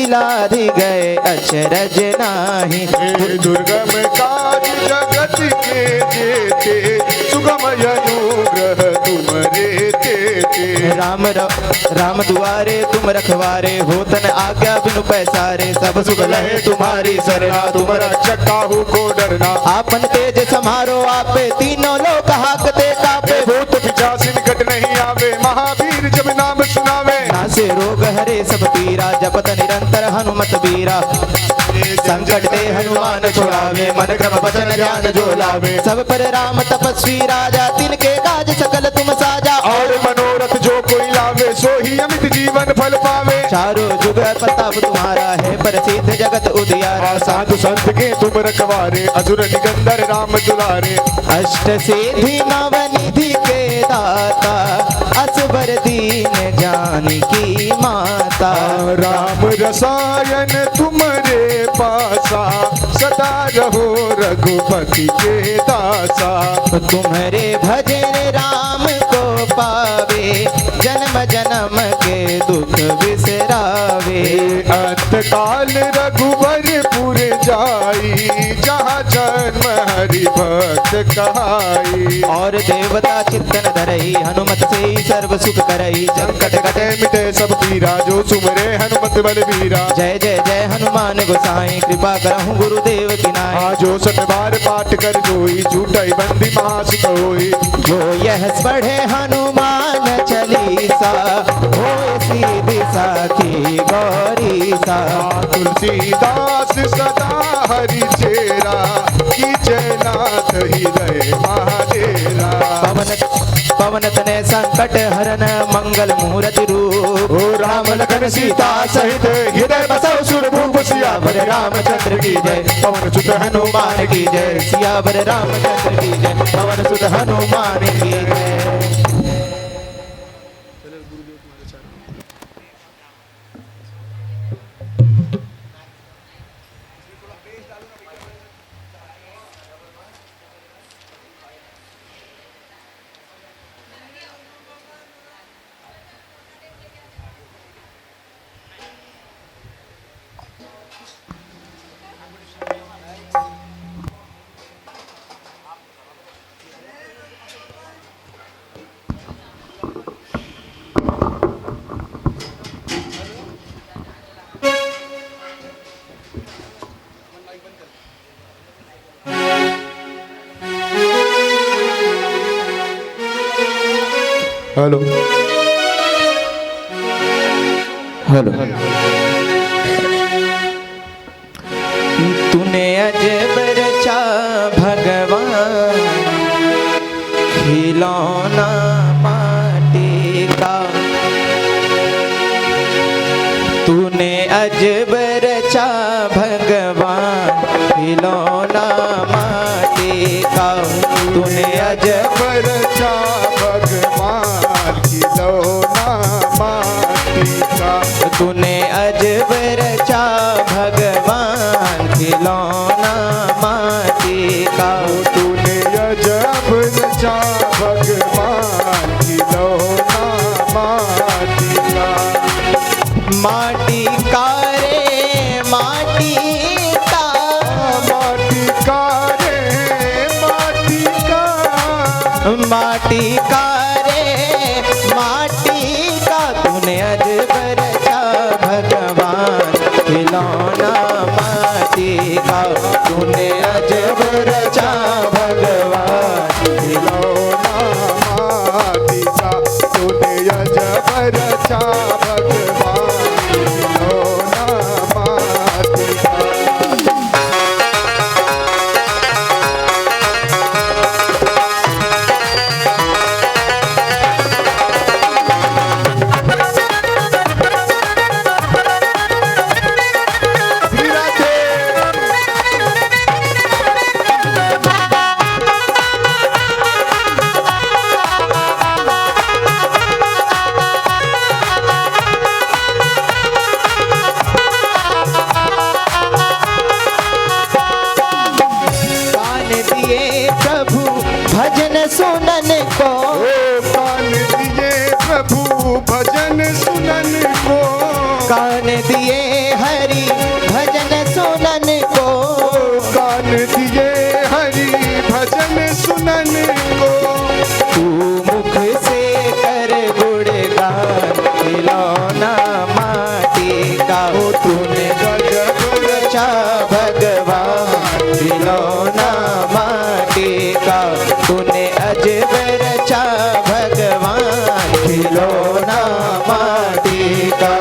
लाधि गए अचरज नाही। दुर्गम काज जगत के जेते सुगम अनुग्रह तुमरे तेते। राम दुआरे तुम रखवारे होतन आज्ञा बिनु पैसारे। सब सुख लहे तुम्हारी सरना तुम रक्षक काहू को डरना। आपन तेज समारो आपे तीनों लोक हाकते कापे। भूत पिशाच निकट नहीं आवे महावीर जब नाम सुनावे। नासे रोग हरे सब पीरा जपत निरंतर हनुमत बीरा। संकट ते हनुमान छुड़ावे मन क्रम वचन ध्यान जो लावे। सब पर राम तपस्वी राजा तिनके काज सकल तुम साजा। और मनोरथ जो कोई लावे सो ही अमित जीवन फल पावे। चारों जुग प्रताप तुम्हारा है प्रसिद्ध जगत उजियारा। साधु संत के तुम रखवारे असुर निकंदर राम दुलारे। अष्ट सिद्धि नव निधि के दाता असबर दीन जानकी माता। राम रसायन तुमरे पासा सदा रहो रघुपति के दासा। तुम्हारे भजन राम को पावे जन्म जन्म के दुख बिसरावे। अंत काल रघुवर पुर जाई जहाँ जन्म हरि भक्त कहाई। और देवता चित्तन धरई हनुमत से ही सर्व सुख करई। संकट कटे मिटे सब पीरा जो सुमरे हनुमत बलबीरा। जय जय जय हनुमान गोसाई कृपा करहु गुरुदेव की नाई। जो सत बार पाठ कर जोई झूठाई बंदी महासिक होई। जो यह पढ़े हनुमान चालीसा होए सीधी साखी गौरी सा। तुलसीदास सदा हरि चेरा कीचनाथ हृदय महाडेरा। पवन तने संकट हरन मंगल मूर्ति रूप। ओ राम लखन सीता सहित हृदय बसौ सुरभूप। सियावर रामचंद्र की जय पवन सुत हनुमान की जय। सियावर रामचंद्र की जय पवन सुत हनुमान की जय। हेलो हेलो तूने अजब रचा भगवान खिलौना माटी का। तूने अजब रचा भगवान खिलौना माटी का। तूने अजब रचा भगवान खिलौना माटी का। तूने अजब रचा भगवान खिलौना माटी का। तूने अजब रचा भगवान खिलौना माटी का। माटी का रे माटी का। माटी का रे माटी का। माटी का रे माटी का। तूने अजब रचा भगवान खिलौना माटी का। तूने अजब रचा भगवान खिलौना माटी का। तूने अजब रचा भगवान खिलौना माटी का। कान दिए हरि भजन सुनन को, कान दिए हरि भजन सुनन को। तू मुख से कर गुणगान खिलौना माटी का, तूने गजब रचा भगवान खिलौना माटी का, तूने अजब रचा भगवान खिलौना माटी का।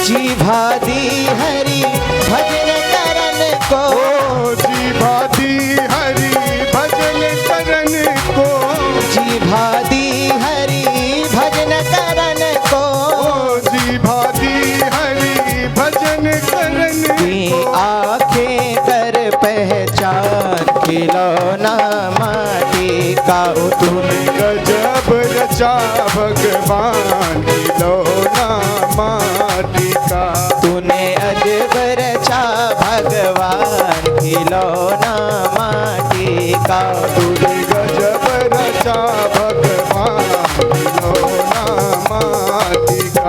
जीभा दी हरि भजन करन को, जीभा दी हरि भजन करन को। जीभा दी हरि भजन करन को, जीभा दी हरि भजन करन को। आंखें कर पहचान खिलौना माटी का, तूने गजब रचा भगवान खिलौना माटी का। तूने अजब रचा भगवान खिलौना माटी का, तूने गजब रचा भगवान खिलौना माटी का।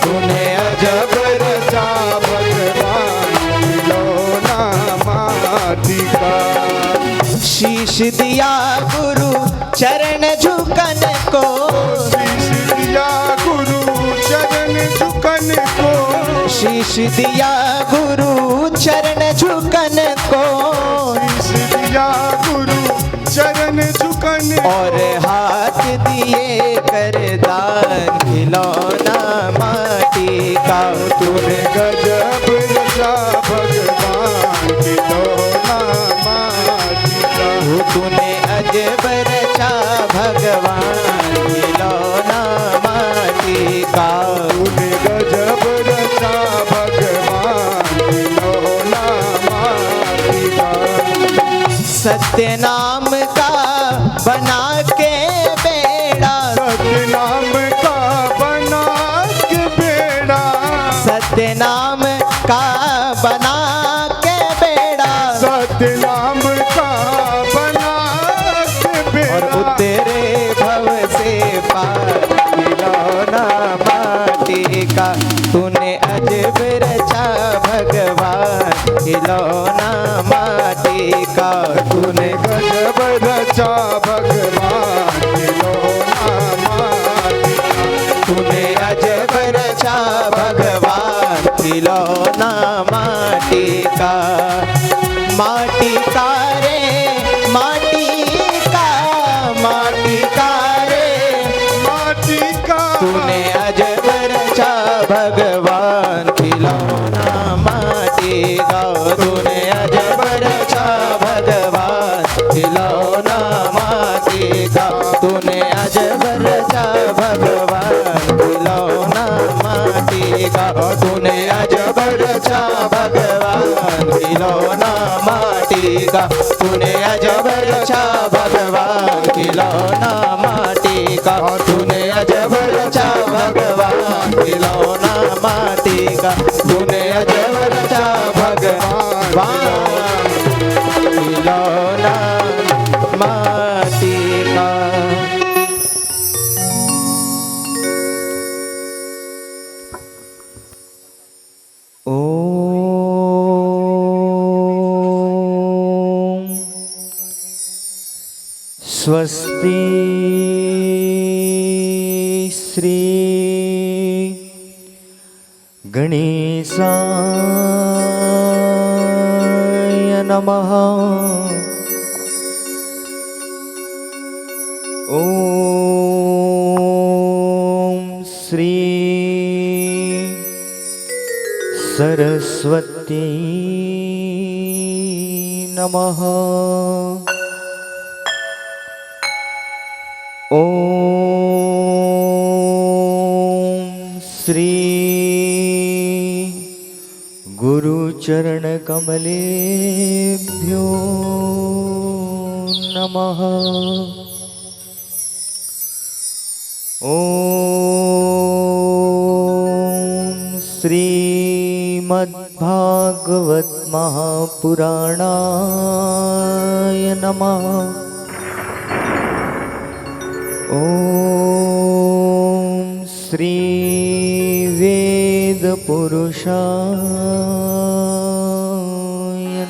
तूने अजब रचा भगवान खिलौना माटी का। शीश दिया गुरु चरण झुकन को, शीश दिया गुरु चरण झुकन को। शीश दिया गुरु चरण झुकन को, शीश दिया गुरु चरण झुकन और हाथ दिए कर दान खिलौना माटी का। तूने गजब रचा भगवान खिलौना माटी का। तूने अजब रचा भगवान खिलौना माटी का। तूने गजब रचा भगवान खिलौना माटी का। सत्य नाम का बना के बेड़ा, सत्य नाम का बना के बेड़ा। सत्य नाम का बना के बेड़ा, सत्य नाम का बना के और बेड़ा। उतरे भव से पार खिलौना माटी का। तूने अजब रचा भगवान खिलौना माटी का। तूने गजब रचा भगवान खिलौना माटी का। तूने अजब रचा भगवान खिलौना माटी का। माटी का रे माटी का, माटी का रे माटी का। तूने अजब रचा भगवान खिलौना माटी का। तूने अजब रचा भगवान खिलौना माटी का। तूने अजब रचा भगवान खिलौना माटी का। तूने अजब रचा भगवान खिलौना माटी का। तूने अजब रचा भगवान खिलौना माटी का। तूने अजब रचा भगवान खिलौना माटी का। तूने अजब रचा भगवान खिलौना माटी का। ओ स्वस्ति श्री गणेशाय नमः। ओम श्री सरस्वती नमः। ओम श्री गुरुचरण कमलेभ्यो नमः। ओम श्रीमद्भागवत महापुराणाय नमः। ओम श्री वेद पुरुषाय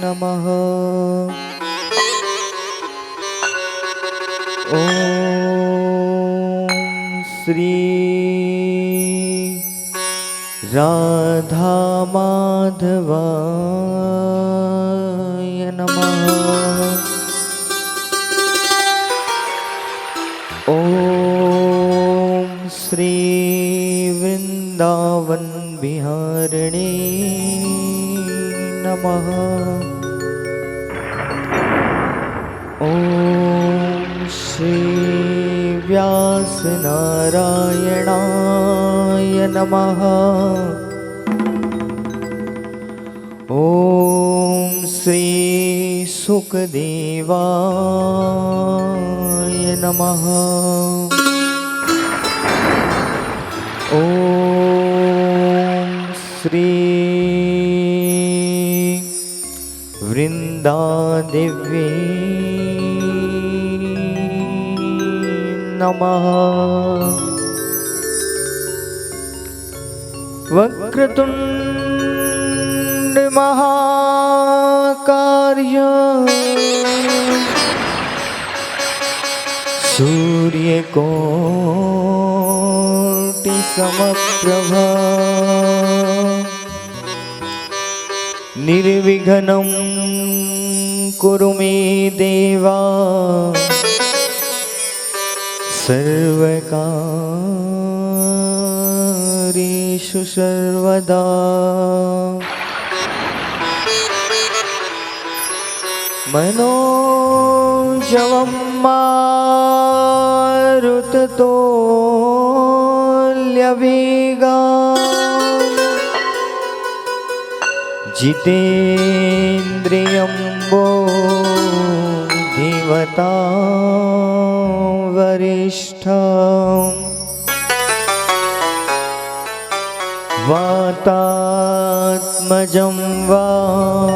नमः। ओम श्री राधा माधवाय नमः। ओम श्री वृंदावन बिहारिणे नमः। ओम श्री व्यास नारायणाय नमः। ओम श्री सुखदेवाय नमः। ओम श्री वृंदादेवी नमः। वक्रतुंड महाकार्य सूर्यकोटि समप्रभा निर्विघ्नं कुरु मे देवा सर्वकार्येषु सर्वदा। मनोजवं मारुततुल्यवेगम् जितेन्द्रियं बुद्धिमतां वरिष्ठम् वातात्मजं वानरयूथमुख्यम्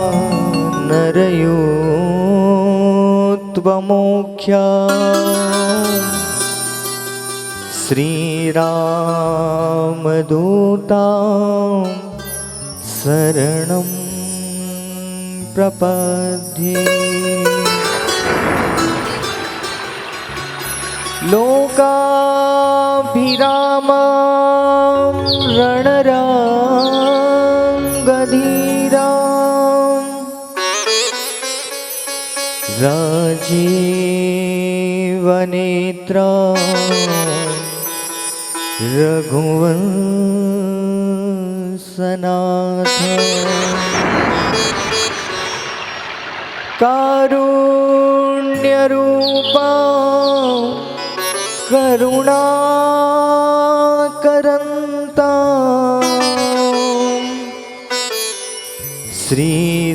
श्रीरामदूतं शरणं प्रपद्ये। लोकाभिरामं रणरङ्गधीरं राजीवनेत्रं रघुवंशनाथं कारुण्यरूपं करुणाकरन्तं श्रीरामचन्द्रं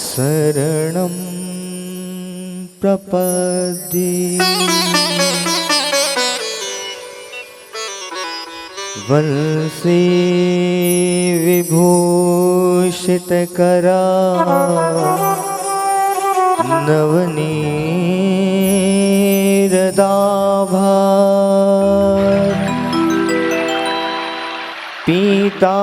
शरणं प्रपद्ये। वंशी विभूषितकरा नवनीरदाभा पीताम्बरा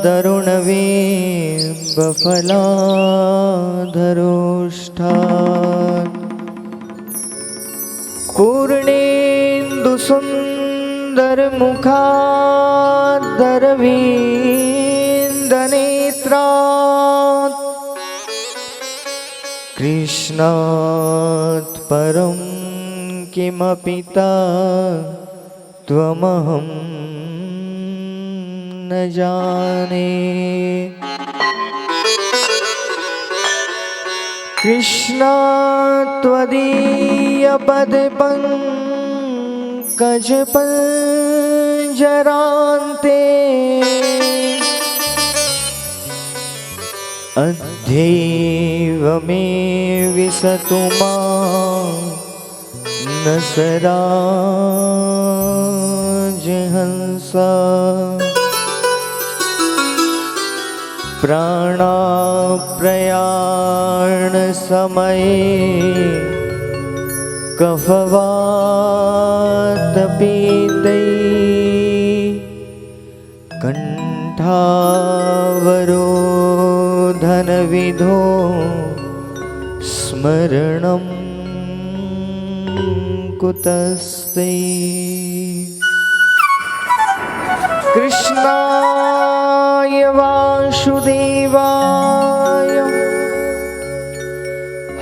दरुणवेशभूषा बिम्बफलाधरोष्ठात् पूर्णेन्दुसुन्दरमुखादरविन्दनेत्रात् कृष्णात् परं किमपि त्वमहं न जाने। कृष्ण त्वदीयपदपङ्कजपञ्जरान्ते अध्यैव मे विशतु मां न सराजहंसा। प्राणाप्रयाणसमये कफवातपीतैः कण्ठावरोधनविधो स्मरणं कुतस्ते। कृष्णाय वासुदेवाय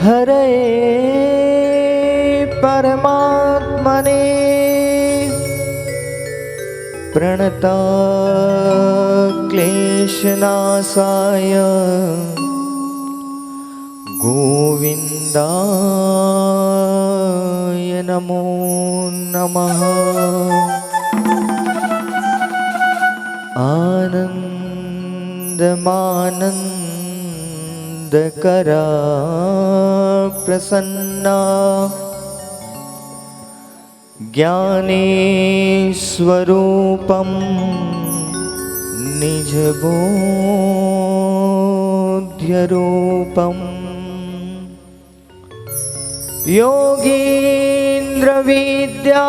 हरये परमात्मने प्रणतक्लेशनाशाय गोविन्दाय नमो नमः। आनन्दमानन्दकरा प्रसन्ना ज्ञानेश्वरूपं निजबोध्यरूपम् योगीन्द्रविद्या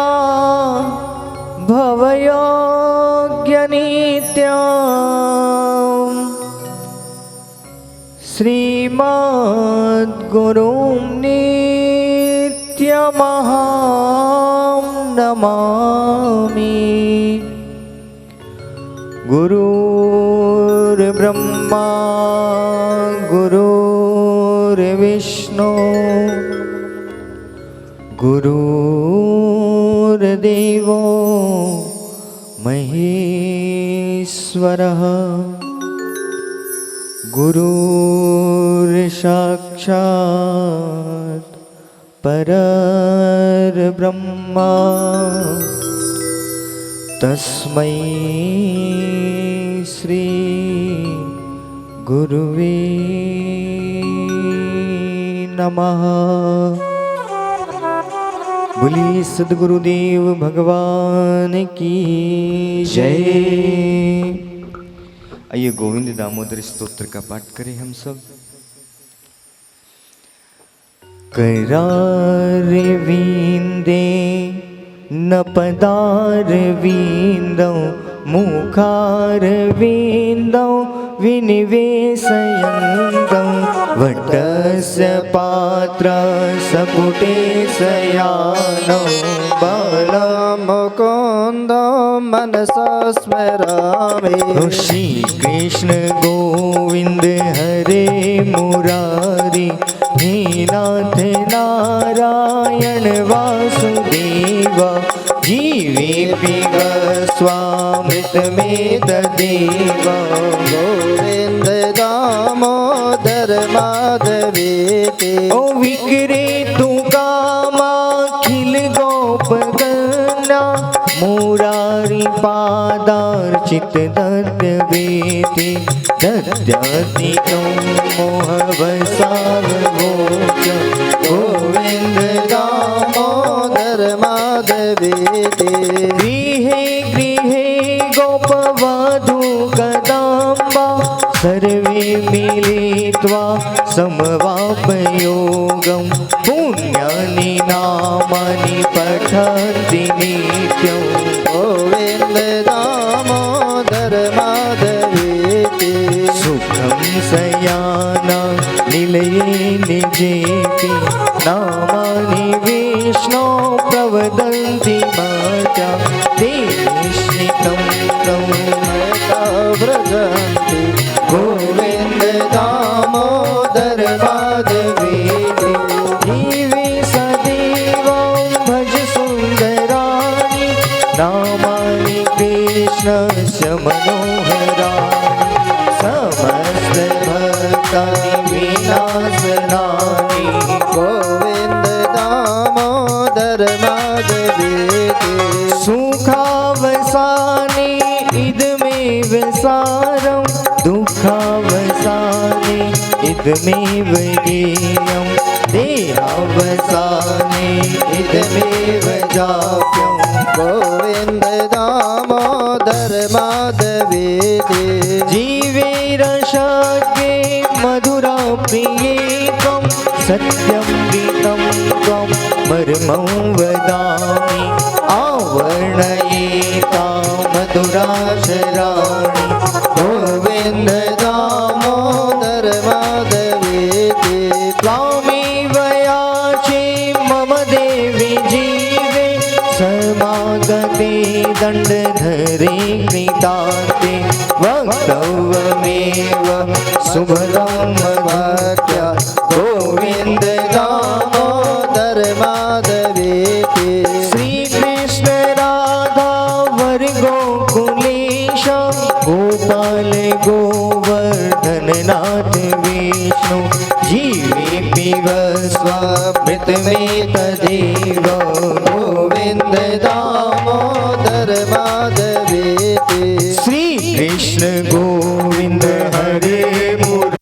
भवयोग्यनित्या श्रीमद्गुरुं नित्यमहं नमामि। गुरुर्ब्रह्मा गुरुर्विष्णु गुरुर्देवो महेश्वरः गुरुर्साक्षात् परब्रह्मा तस्मै श्री गुरुवे नमः। बोलिए सद्गुरुदेव भगवान की जय। आइए गोविंद दामोदर स्तोत्र का पाठ करें हम सब। करारविन्दे न पदारविन्दौ मुखारविन्दौ विनिवेशयन्तौ वटस्य पात्रसपुटे शयानौ बालमुकुन्दो मनसा स्मरामि। श्री कृष्ण गोविंद हरे मुरारी हे नाथ नारायण वासुदेवा जीवे पिब स्वामृतमेत देवा। गोविन्द दामोदर माधवेति ओ विक्रेतु कामाखिल गोपगणा मुरारी पादार्चित दद्यवेति दद्यातिकं मोहवसावभोज गोविन्द दामोदर माधवेति। गृहे गृहे गोपवधू कदम्बा सर्वे मिलित्वा समवापयोगं पुण्यानि नामानि पठन्ति नित्यं। गोविन्द दामोदर माधवेति सुखं सय नामानि विष्णो प्रवदन्ति मर्त्या देशनितं तं व्रजन्ति गोविन्द दामोदर माधवेति जीवे सदेवं भज सुन्दराणि नामानि कृष्णस्य मनोहराणि समस्त भक्तानि विनाशनानि गोविन्द दामोदर माधवेति सुखावसाने इदमेव सारं दुःखावसाने इदमेव गेयं देहावसाने इदमेव जाप्यं गोविन्द दामोदर माधवेति जीवेरशक्ये मधुरा प्रियेकं सत्यं गीतं त्वं मर्मं वदामि आवर्णयेता मधुराशराणि गोविन्द दामोदर माधवेति त्वामेव याचे मम देवि जीवे समागते दण्डधरे कृतान्ते वक्तव्यमेव शुभदं भक्त्या गोविन्द दामोदर माधवेति श्रीकृष्ण राधा वर गोकुलेश गोपाल गोवर्धननाथ विष्णु जीवे पिब स्वामृतमेतदेव गोविन्द दामोदर माधवेति श्रीकृष्ण गोविन्द हरे मुरारी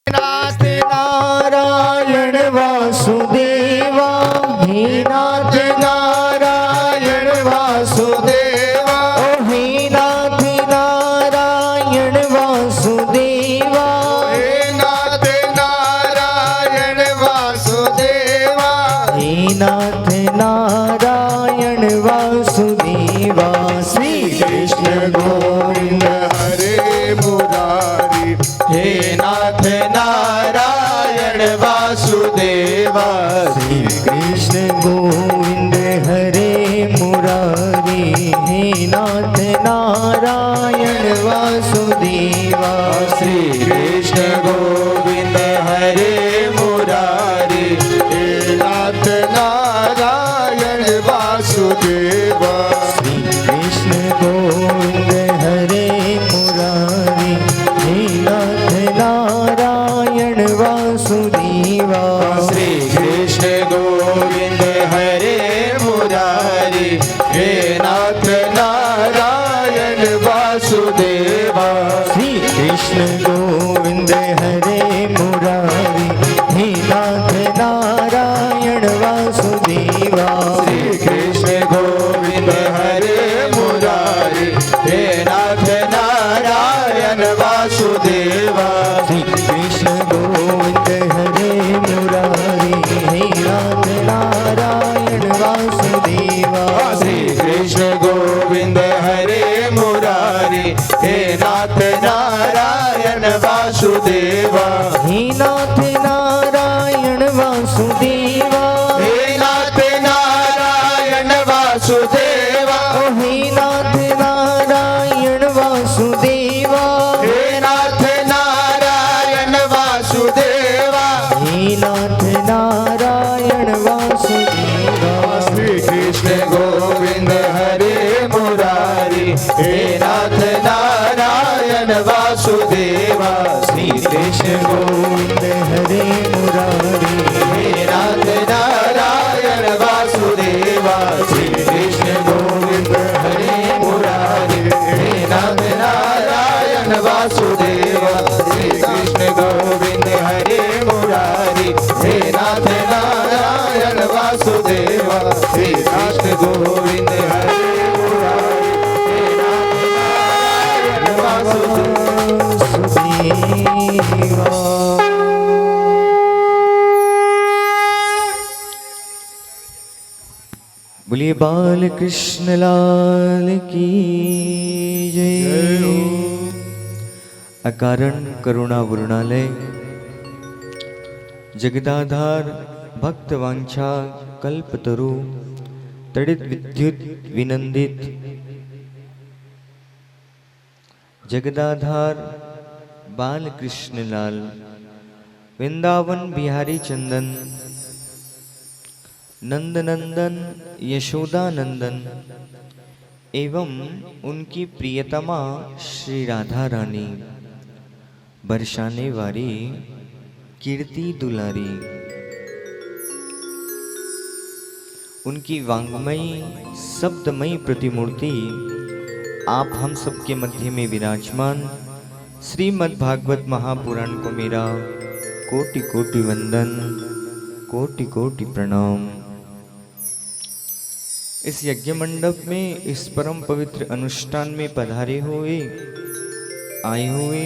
नाथ नारायण वासुदेवा हे नाथ नारायण वासुदेवा ओ हे नाथ नारायण वासुदेवा हे नाथ नारायण वासुदेवा हे नाथ नारायण वासुदेवा श्री कृष्ण गोविंद हरे मुरारी हे नाथ नारायण वासुदेवा श्री कृष्ण गोविंद हरे मुरारी हे नाथ नारायण वासुदेवा श्री कृष्ण गोविंद हरे मुरारी हे नाथ नारायण वासुदेवा श्री कृष्ण गोविंद हरे मुरारी हे नाथ नारायण वासुदेवा श्री कृष्ण गोविंद हरे मुरारी हे नाथ नारायण वासुदेवा श्री कृष्ण गोविंद हरे मुरारी हे नाथ नारायण वासुदेवा श्री कृष्ण गोविंद हरे मुरारी हे नाथ नारायण वासुदेवा श्री कृष्ण गोविंद हरे मुरारी हे नाथ नारायण वासुदेवा श्री कृष्ण गोविंद हरे मुरारी हे नाथ नारायण वासुदेवा हे नाथ नारायण वासुदेवा हे नाथ नारायण वासुदेवा ओ हे नाथ नारायण वासुदेवा हे नाथ नारायण वासुदेवा हे नाथ नारायण वासुदेवा श्री कृष्ण गोविंद हरे मुरारी हे नाथ नारायण वासुदेवा श्री कृष्ण गोविंद हरे मुरारी हे नाथ नारायण वासुदेवा श्री कृष्ण गोविंद हरे मुरारी हे नाथ नारायण वासुदेवा श्री कृष्ण गोविंद हरे मुरारी हे नाथ नारायण वासुदेवा श्री कृष्ण गोविंद हरे मुरारी बोलिए बाल कृष्ण लाल की जय। अकारण करुणा वरुणालय जगदाधार भक्त वांछा कल्पतरु तड़ित विद्युत विनंदित जगदाधार बाल कृष्ण लाल वृंदावन बिहारी चंदन नंदनंदन यशोदा नंदन एवं उनकी प्रियतमा श्री राधा रानी बरसाने वाली कीर्ति दुलारी उनकी वांग्मयी शब्दमयी प्रतिमूर्ति आप हम सबके मध्य में विराजमान श्रीमद् भागवत महापुराण को मेरा कोटि कोटि वंदन कोटि कोटि प्रणाम। इस यज्ञ मंडप में इस परम पवित्र अनुष्ठान में पधारे हुए आए हुए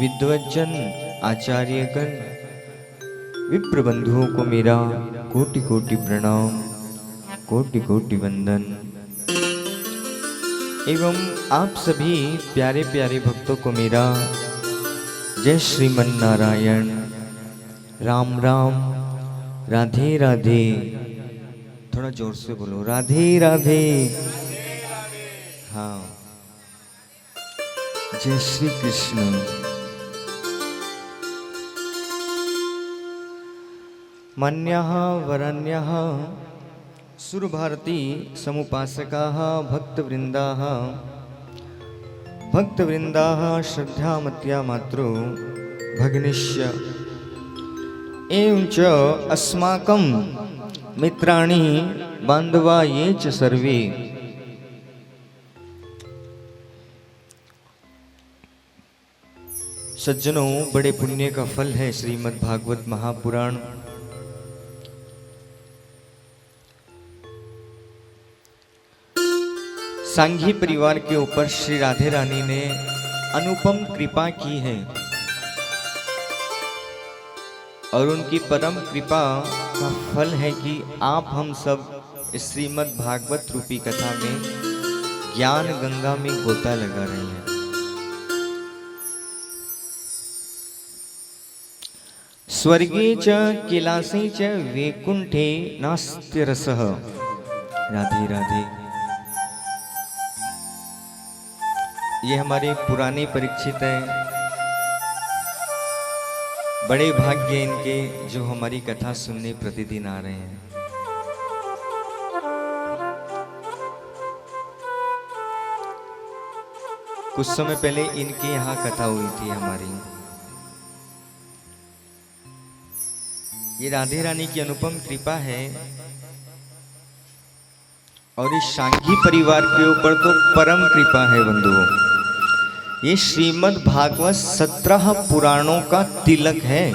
विद्वज्जन आचार्यगण विप्र बंधुओं को मेरा कोटि कोटि प्रणाम कोटि कोटि वंदन एवं आप सभी प्यारे प्यारे भक्तों को मेरा जय श्रीमन नारायण राम राम राधे राधे। थोड़ा जोर से बोलो राधे राधे। हाँ जय श्री कृष्ण। मान्याः वरन्याः सुरभारती समुपासकाः भक्तवृन्दाः श्रद्धामत्या मात्रो भगिनिष्य एवं च अस्माकं मित्राणि बांधवा ये च सर्वे। सज्जनों बड़े पुण्य का फल है श्रीमद् भागवत महापुराण। सांघी परिवार के ऊपर श्री राधे रानी ने अनुपम कृपा की है और उनकी परम कृपा का फल है कि आप हम सब श्रीमद् भागवत रूपी कथा में ज्ञान गंगा में गोता लगा रहे हैं। स्वर्गे च कैलासे च वैकुंठे नास्ति रसः। राधे राधे। ये हमारे पुराने परीक्षित हैं, बड़े भाग्य इनके जो हमारी कथा सुनने प्रतिदिन आ रहे हैं। कुछ समय पहले इनके यहाँ कथा हुई थी हमारी। ये राधे रानी की अनुपम कृपा है और इस सांघी परिवार के ऊपर तो परम कृपा है बंधुओं। ये श्रीमद् भागवत 17 पुराणों का तिलक है।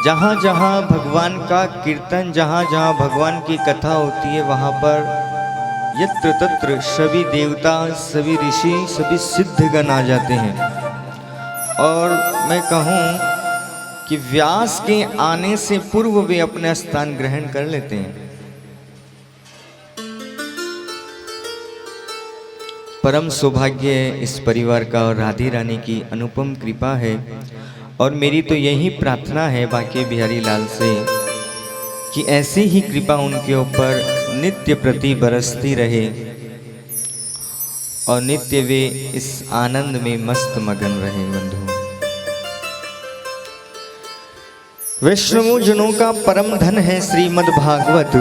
जहां जहां भगवान का कीर्तन, जहां जहां भगवान की कथा होती है, वहां पर यत्र तत्र सभी देवता, सभी ऋषि, सभी सिद्धगण आ जाते हैं। और मैं कहूं कि व्यास के आने से पूर्व वे अपना स्थान ग्रहण कर लेते हैं। परम सौभाग्य इस परिवार का और राधे रानी की अनुपम कृपा है। और मेरी तो यही प्रार्थना है बांके बिहारी लाल से कि ऐसी ही कृपा उनके ऊपर नित्य प्रति बरसती रहे और नित्य वे इस आनंद में मस्त मगन रहे। बंधु वैष्णव जनों का परम धन है श्रीमद् भागवत।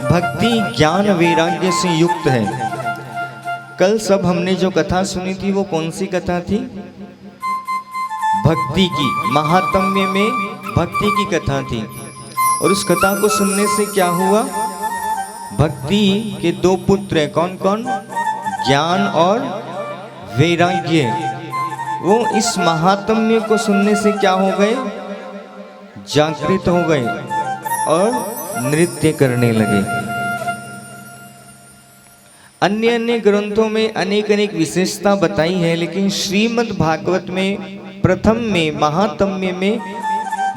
भक्ति ज्ञान वैराग्य से युक्त है। कल सब हमने जो कथा सुनी थी वो कौन सी कथा थी? भक्ति की, महात्म्य में भक्ति की कथा थी। और उस कथा को सुनने से क्या हुआ? भक्ति के दो पुत्र हैं, कौन कौन? ज्ञान और वैराग्य। वो इस महात्म्य को सुनने से क्या हो गए? जागृत हो गए और नृत्य करने लगे। अन्य अन्य ग्रंथों में अनेक अनेक विशेषता बताई है, लेकिन श्रीमद् भागवत में प्रथम में महात्म्य में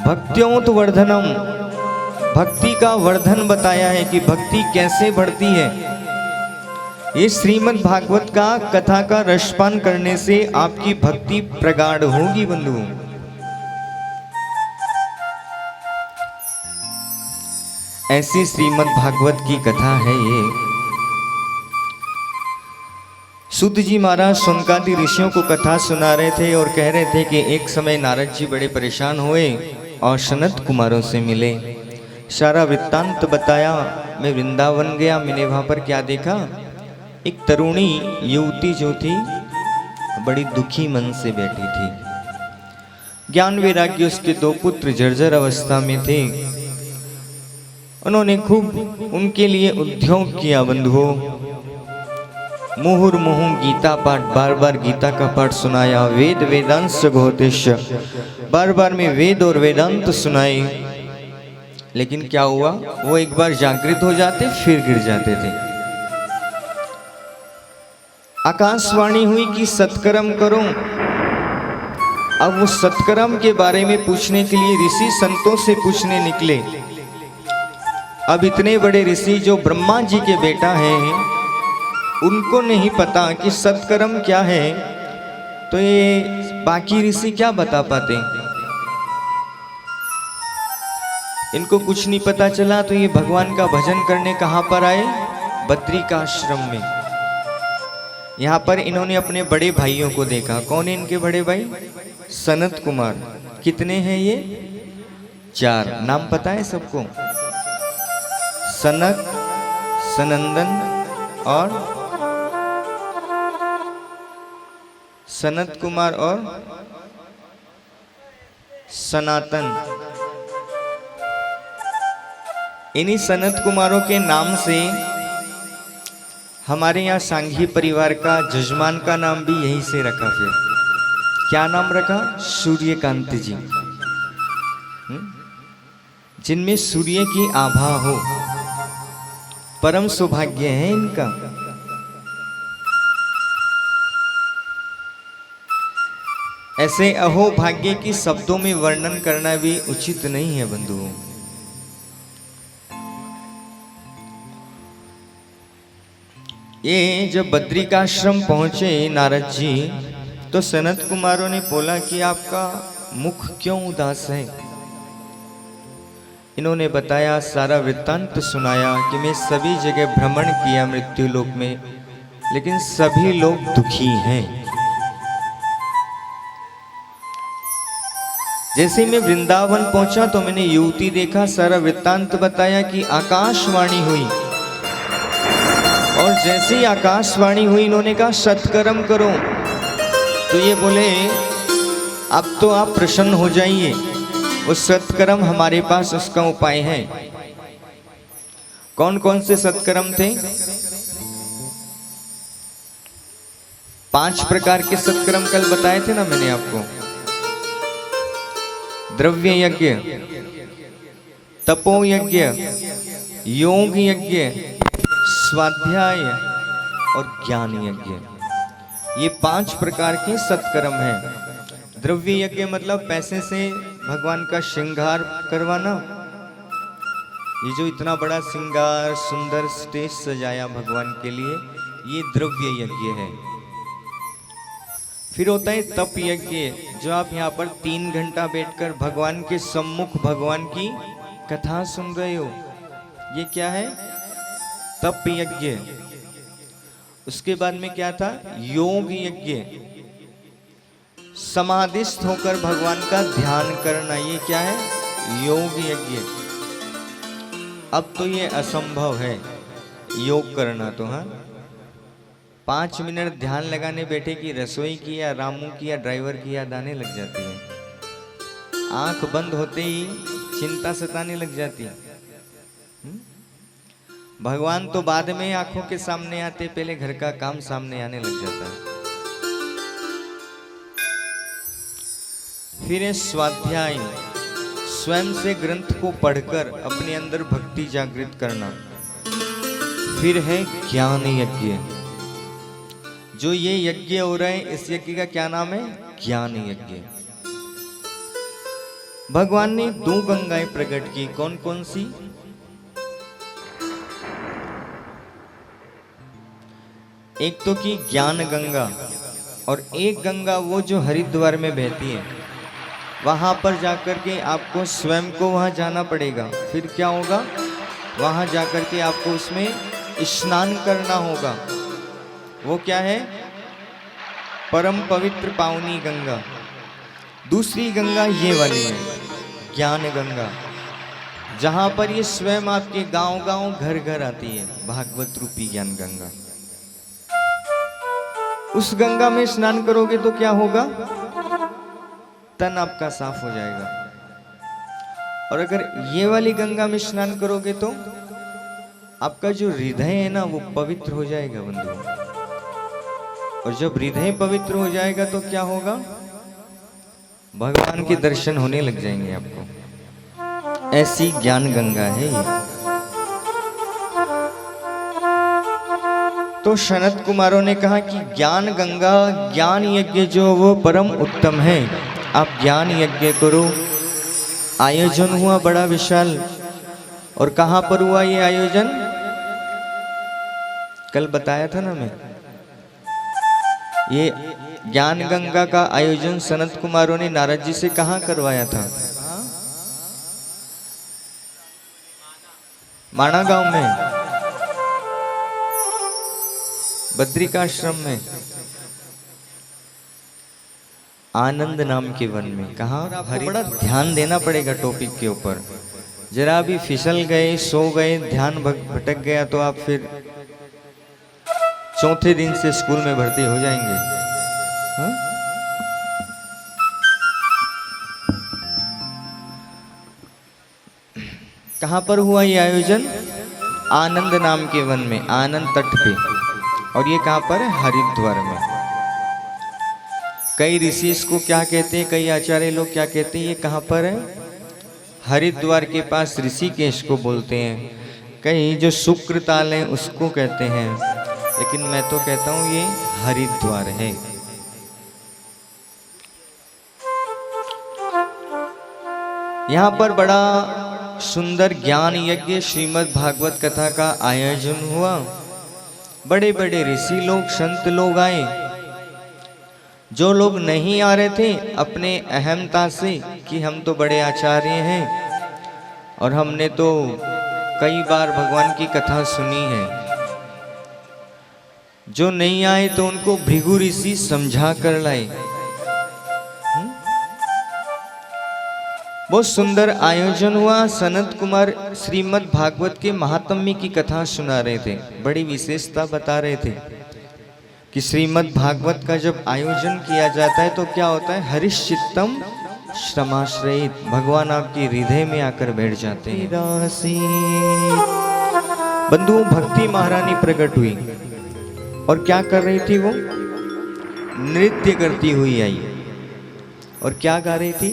भक्त्योत वर्धनम भक्ति का वर्धन बताया है कि भक्ति कैसे बढ़ती है। ये श्रीमद् भागवत का कथा का रसपान करने से आपकी भक्ति प्रगाढ़ होगी बंधुओं। ऐसी श्रीमद् भागवत की कथा है ये। सुत जी महाराज शौनकादि ऋषियों को कथा सुना रहे थे और कह रहे थे कि एक समय नारद जी बड़े परेशान हुए और सनत कुमारों से मिले। सारा वृत्तांत बताया। मैं वृंदावन गया, मैंने वहां पर क्या देखा, एक तरुणी युवती जो थी बड़ी दुखी मन से बैठी थी। ज्ञान वैराग्य उसके दो पुत्र जर्जर अवस्था में थे। उन्होंने खूब उनके लिए उद्योग किया बंधुओं। मुहुर्मुहु गीता पाठ, बार बार गीता का पाठ सुनाया। वेद वेदांत घोतेश्य, बार बार में वेद और वेदांत सुनाए। लेकिन क्या हुआ, वो एक बार जागृत हो जाते फिर गिर जाते थे। आकाशवाणी हुई कि सत्कर्म करो। अब वो सत्कर्म के बारे में पूछने के लिए ऋषि संतों से पूछने निकले। अब इतने बड़े ऋषि जो ब्रह्मा जी के बेटा हैं, उनको नहीं पता कि सत्कर्म क्या है, तो ये बाकी ऋषि क्या बता पाते। इनको कुछ नहीं पता चला तो ये भगवान का भजन करने कहाँ पर आए, बद्रिकाश्रम में। यहाँ पर इन्होंने अपने बड़े भाइयों को देखा। कौन है इनके बड़े भाई? सनत कुमार। कितने हैं ये? 4। नाम पता है सबको? सनत, सनंदन और सनत कुमार और सनातन। इन्हीं सनत कुमारों के नाम से हमारे यहाँ सांघी परिवार का जजमान का नाम भी यहीं से रखा। फिर क्या नाम रखा? सूर्यकांत जी। जिनमें सूर्य की आभा हो। परम सौभाग्य है इनका। ऐसे अहो भाग्य की शब्दों में वर्णन करना भी उचित नहीं है बंधुओं। ये जब बद्रिकाश्रम पहुंचे नारद जी, तो सनत कुमारों ने बोला कि आपका मुख क्यों उदास है। इन्होंने बताया, सारा वृत्तांत सुनाया कि मैं सभी जगह भ्रमण किया मृत्यु लोक में, लेकिन सभी लोग दुखी हैं। जैसे मैं वृंदावन पहुंचा तो मैंने युवती देखा। सारा वृत्तांत बताया कि आकाशवाणी हुई, और जैसे ही आकाशवाणी हुई इन्होंने कहा सत्कर्म करो। तो ये बोले अब तो आप प्रसन्न हो जाइए, उस सत्कर्म हमारे पास उसका उपाय है। कौन कौन से सत्कर्म थे? 5 प्रकार के सत्कर्म कल बताए थे ना मैंने आपको। द्रव्य यज्ञ, तपो यज्ञ, योग यज्ञ, स्वाध्याय और ज्ञान यज्ञ। ये 5 प्रकार के सत्कर्म हैं। द्रव्य यज्ञ मतलब पैसे से भगवान का श्रृंगार करवाना। ये जो इतना बड़ा श्रृंगार सुंदर स्टेज सजाया भगवान के लिए, ये द्रव्य यज्ञ है। फिर होता है तप यज्ञ, जो आप यहाँ पर 3 घंटा बैठकर भगवान के सम्मुख भगवान की कथा सुन रहे हो। ये क्या है? तप यज्ञ। उसके बाद में क्या था? योग यज्ञ, समाधिस्थ होकर भगवान का ध्यान करना। ये क्या है? योग यज्ञ। अब तो ये असंभव है योग करना तो। हाँ, 5 मिनट ध्यान लगाने बैठे कि रसोई की या रामू की या ड्राइवर की याद आने लग जाती है। आंख बंद होते ही चिंता सताने लग जाती है। भगवान तो बाद में आंखों के सामने आते, पहले घर का काम सामने आने लग जाता है। फिर है स्वाध्याय, स्वयं से ग्रंथ को पढ़कर अपने अंदर भक्ति जागृत करना। फिर है ज्ञान यज्ञ, जो ये यज्ञ हो रहा है इस यज्ञ का क्या नाम है? ज्ञान यज्ञ। भगवान ने 2 गंगाएं प्रकट की। कौन कौन सी? एक तो की ज्ञान गंगा, और एक गंगा वो जो हरिद्वार में बहती है। वहाँ पर जाकर के आपको स्वयं को वहाँ जाना पड़ेगा। फिर क्या होगा, वहाँ जाकर के आपको उसमें स्नान करना होगा। वो क्या है, परम पवित्र पावनी गंगा। दूसरी गंगा ये वाली है, ज्ञान गंगा, जहाँ पर ये स्वयं आपके गांव गांव घर घर आती है, भागवत रूपी ज्ञान गंगा। उस गंगा में स्नान करोगे तो क्या होगा, तन आपका साफ हो जाएगा। और अगर ये वाली गंगा में स्नान करोगे तो आपका जो हृदय है ना वो पवित्र हो जाएगा बंधु। और जब हृदय पवित्र हो जाएगा तो क्या होगा, भगवान के दर्शन होने लग जाएंगे आपको। ऐसी ज्ञान गंगा है ये। तो सनत कुमारों ने कहा कि ज्ञान गंगा, ज्ञान यज्ञ जो वो परम उत्तम है, आप ज्ञान यज्ञ करो। आयोजन हुआ बड़ा विशाल। और कहाँ पर हुआ ये आयोजन, कल बताया था ना मैं। ये ज्ञान गंगा का आयोजन सनत कुमारों ने नारद जी से कहाँ करवाया था, माणा गांव में, बद्रिकाश्रम में, आनंद नाम के वन में। कहाँ, आपको बड़ा ध्यान देना पड़ेगा टॉपिक के ऊपर। जरा भी फिसल गए, सो गए, ध्यान भटक गया तो आप फिर चौथे दिन से स्कूल में भर्ती हो जाएंगे। हा? कहाँ पर हुआ ये आयोजन, आनंद नाम के वन में, आनंद तट पे। और ये कहाँ पर है, हरिद्वार में। कई ऋषि इसको क्या कहते हैं, कई आचार्य लोग क्या कहते हैं, ये कहाँ पर है, हरिद्वार के पास ऋषिकेश को बोलते हैं। कई जो शुक्र ताल है उसको कहते हैं, लेकिन मैं तो कहता हूं ये हरिद्वार है। यहाँ पर बड़ा सुंदर ज्ञान यज्ञ श्रीमद् भागवत कथा का आयोजन हुआ। बड़े बड़े ऋषि लोग, संत लोग आए। जो लोग नहीं आ रहे थे अपने अहमता से कि हम तो बड़े आचार्य हैं और हमने तो कई बार भगवान की कथा सुनी है, जो नहीं आए तो उनको भृगु ऋषि समझा कर लाए। बहुत सुंदर आयोजन हुआ। सनत कुमार श्रीमद् भागवत के महात्म्य की कथा सुना रहे थे, बड़ी विशेषता बता रहे थे कि श्रीमद् भागवत का जब आयोजन किया जाता है तो क्या होता है, हरिश्चित्तम श्रमाश्रयित, भगवान आपके हृदय में आकर बैठ जाते हैं। बंधुओं, भक्ति महारानी प्रकट हुई और क्या कर रही थी, वो नृत्य करती हुई आई और क्या गा रही थी,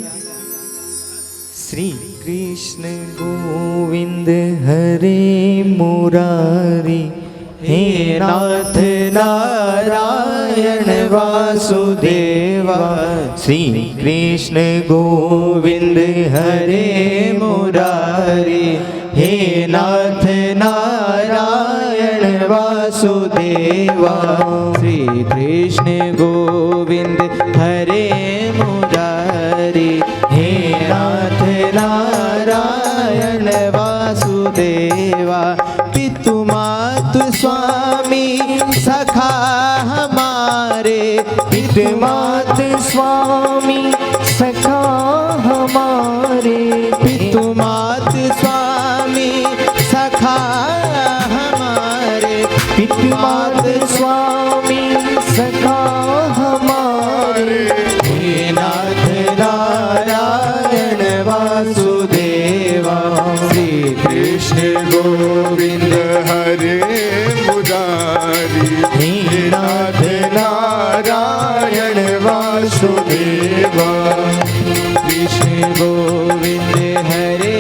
श्री कृष्ण गोविंद हरे मुरारी, हे नाथ नारायण वासुदेवा। श्री कृष्ण गोविंद हरे मुरारी, हे नाथ नारायण वासुदेवा। श्री कृष्ण गोविंद हरे मुरारी, हे नाथ नारायण वासुदेवा। पितु मातु स्वामी सखा हमारे, पितु मातु स्वामी सखा हमारे, पितु मातु स्वामी सखा हमारे, पितु मातु स्वामी सखा हमारे। हे नाथ नारायण वासुदेवा। श्री कृष्ण गोविंद हरे मुरारी, हे नाथ नारायण वासुदेवा। कृष्ण गोविंद हरे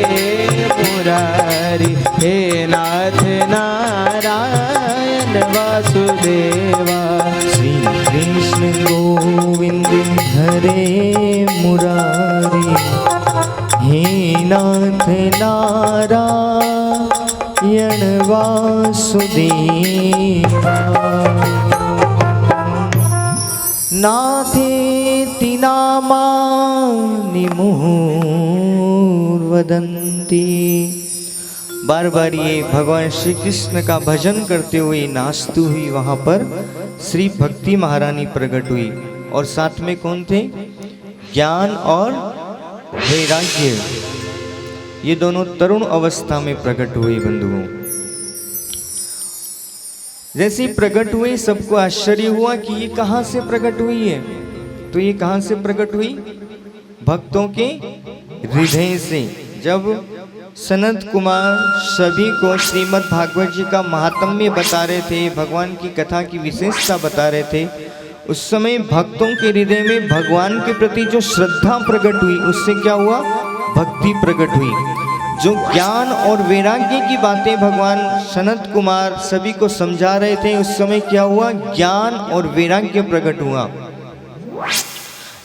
मुरारी, हे नाथ नारायण वासुदेवा। श्री कृष्ण गोविंद हरे मुरारी, हे नाथ नारायण वासुदेवा। नाथेति नामानि मुहुर्वदन्ति। बार बार ये भगवान श्री कृष्ण का भजन करते हुए नाचती हुई वहां पर श्री भक्ति महारानी प्रकट हुई। और साथ में कौन थे? ज्ञान और वैराग्य, ये दोनों तरुण अवस्था में प्रकट हुए बंधुओं। जैसे प्रकट हुए सबको आश्चर्य हुआ कि ये कहाँ से प्रकट हुई है। तो ये कहाँ से प्रकट हुई? भक्तों के हृदय से। जब सनत कुमार सभी को श्रीमद् भागवत जी का महात्म्य बता रहे थे, भगवान की कथा की विशेषता बता रहे थे, उस समय भक्तों के हृदय में भगवान के प्रति जो श्रद्धा प्रकट हुई, उससे क्या हुआ? भक्ति प्रकट हुई। जो ज्ञान और वैराग्य की बातें भगवान सनत कुमार सभी को समझा रहे थे, उस समय क्या हुआ? ज्ञान और वैराग्य प्रकट हुआ।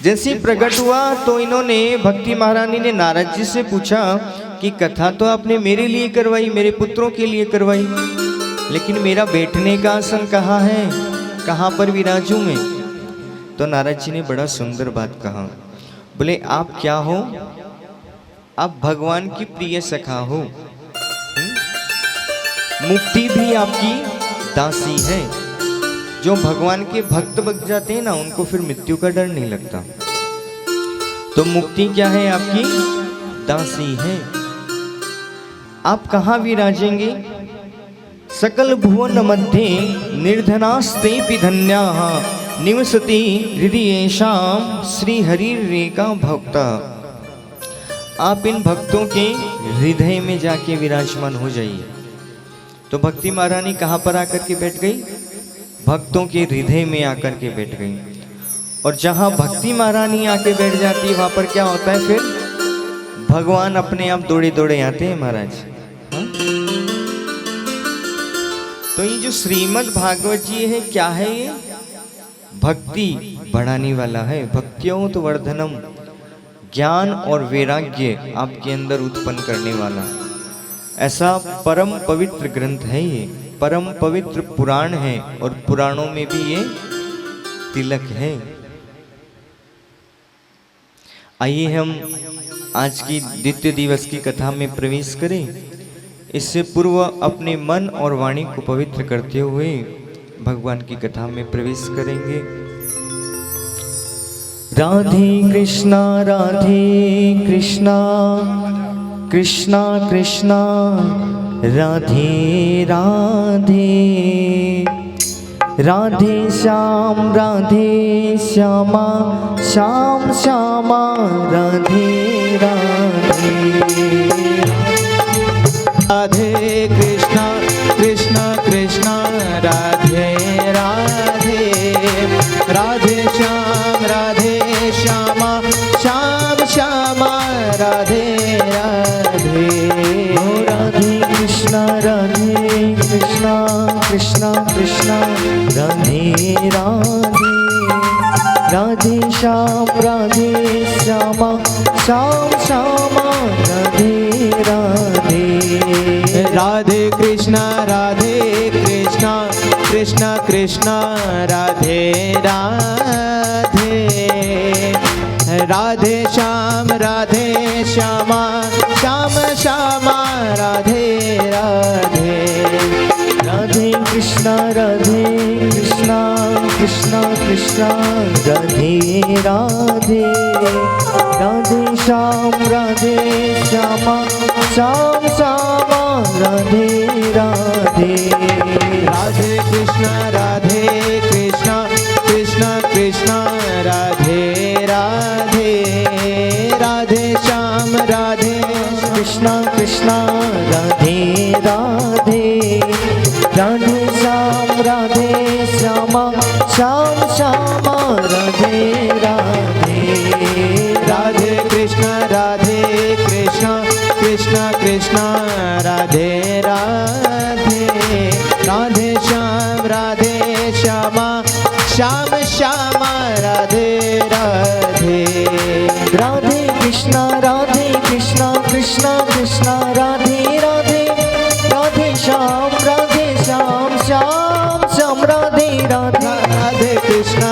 जैसे प्रकट हुआ तो इन्होंने, भक्ति महारानी ने नारद जी से पूछा कि कथा तो आपने मेरे लिए करवाई, मेरे पुत्रों के लिए करवाई, लेकिन मेरा बैठने का आसन कहाँ है, कहाँ पर विराजूं मैं? तो नारद जी ने बड़ा सुंदर बात कहा। बोले आप क्या हो? आप भगवान की प्रिय सखा हो। मुक्ति भी आपकी दासी है। जो भगवान के भक्त बन जाते हैं ना, उनको फिर मृत्यु का डर नहीं लगता। तो मुक्ति क्या है? आपकी दासी है। आप कहाँ विराजेंगे? सकल भुवन मध्ये निर्धनास्तेऽपि धन्याः निवसति हृदयेषां श्री हरिरेका भक्ता। आप इन भक्तों के हृदय में जाके विराजमान हो जाइए। तो भक्ति महारानी कहाँ पर आकर के बैठ गई? भक्तों के हृदय में आकर के बैठ गई। और जहाँ भक्ति महारानी आके बैठ जाती है, वहाँ पर क्या होता है? फिर भगवान अपने आप दौड़े दौड़े आते हैं महाराज। हाँ? तो ये जो श्रीमद् भागवत जी है, क्या है ये? भक्ति बढ़ाने वाला है। भक्त्यों तो वर्धनम, ज्ञान और वैराग्य आपके अंदर उत्पन्न करने वाला ऐसा परम पवित्र ग्रंथ है। ये परम पवित्र पुराण है और पुराणों में भी ये तिलक है। आइए हम आज की द्वितीय दिवस की कथा में प्रवेश करें। इससे पूर्व अपने मन और वाणी को पवित्र करते हुए भगवान की कथा में प्रवेश करेंगे। राधे कृष्णा कृष्णा कृष्णा राधे राधे, राधे श्यामा श्याम श्यामा राधे राधे। राधे कृष्णा कृष्णा कृष्णा राधे राधे, राधे श्यामा श्याम श्यामा राधे राधे। राधे कृष्णा कृष्णा कृष्णा राधे राधे, राधे श्यामा श्याम श्यामा राधे राधे। राधे कृष्णा कृष्णा कृष्णा राधे राधे, राधे श्यामा श्याम श्यामा राधे राधे। राधे कृष्णा कृष्णा कृष्णा राधे राधे, राधे श्यामा श्याम श्यामा राधे राधे। राधे कृष्णा कृष्णा कृष्णा राधे राधे, राधे श्यामा कृष्णा राधे राधे, राधे श्यामा श्याम श्यामा राधे राधे। राधे कृष्णा कृष्णा राधे राधे, राधे श्यामा श्याम श्यामा राधे राधे। राधे कृष्णा कृष्णा कृष्णा राधे राधे, राधे श्याम श्याम श्याम राधे राधे। राधे कृष्णा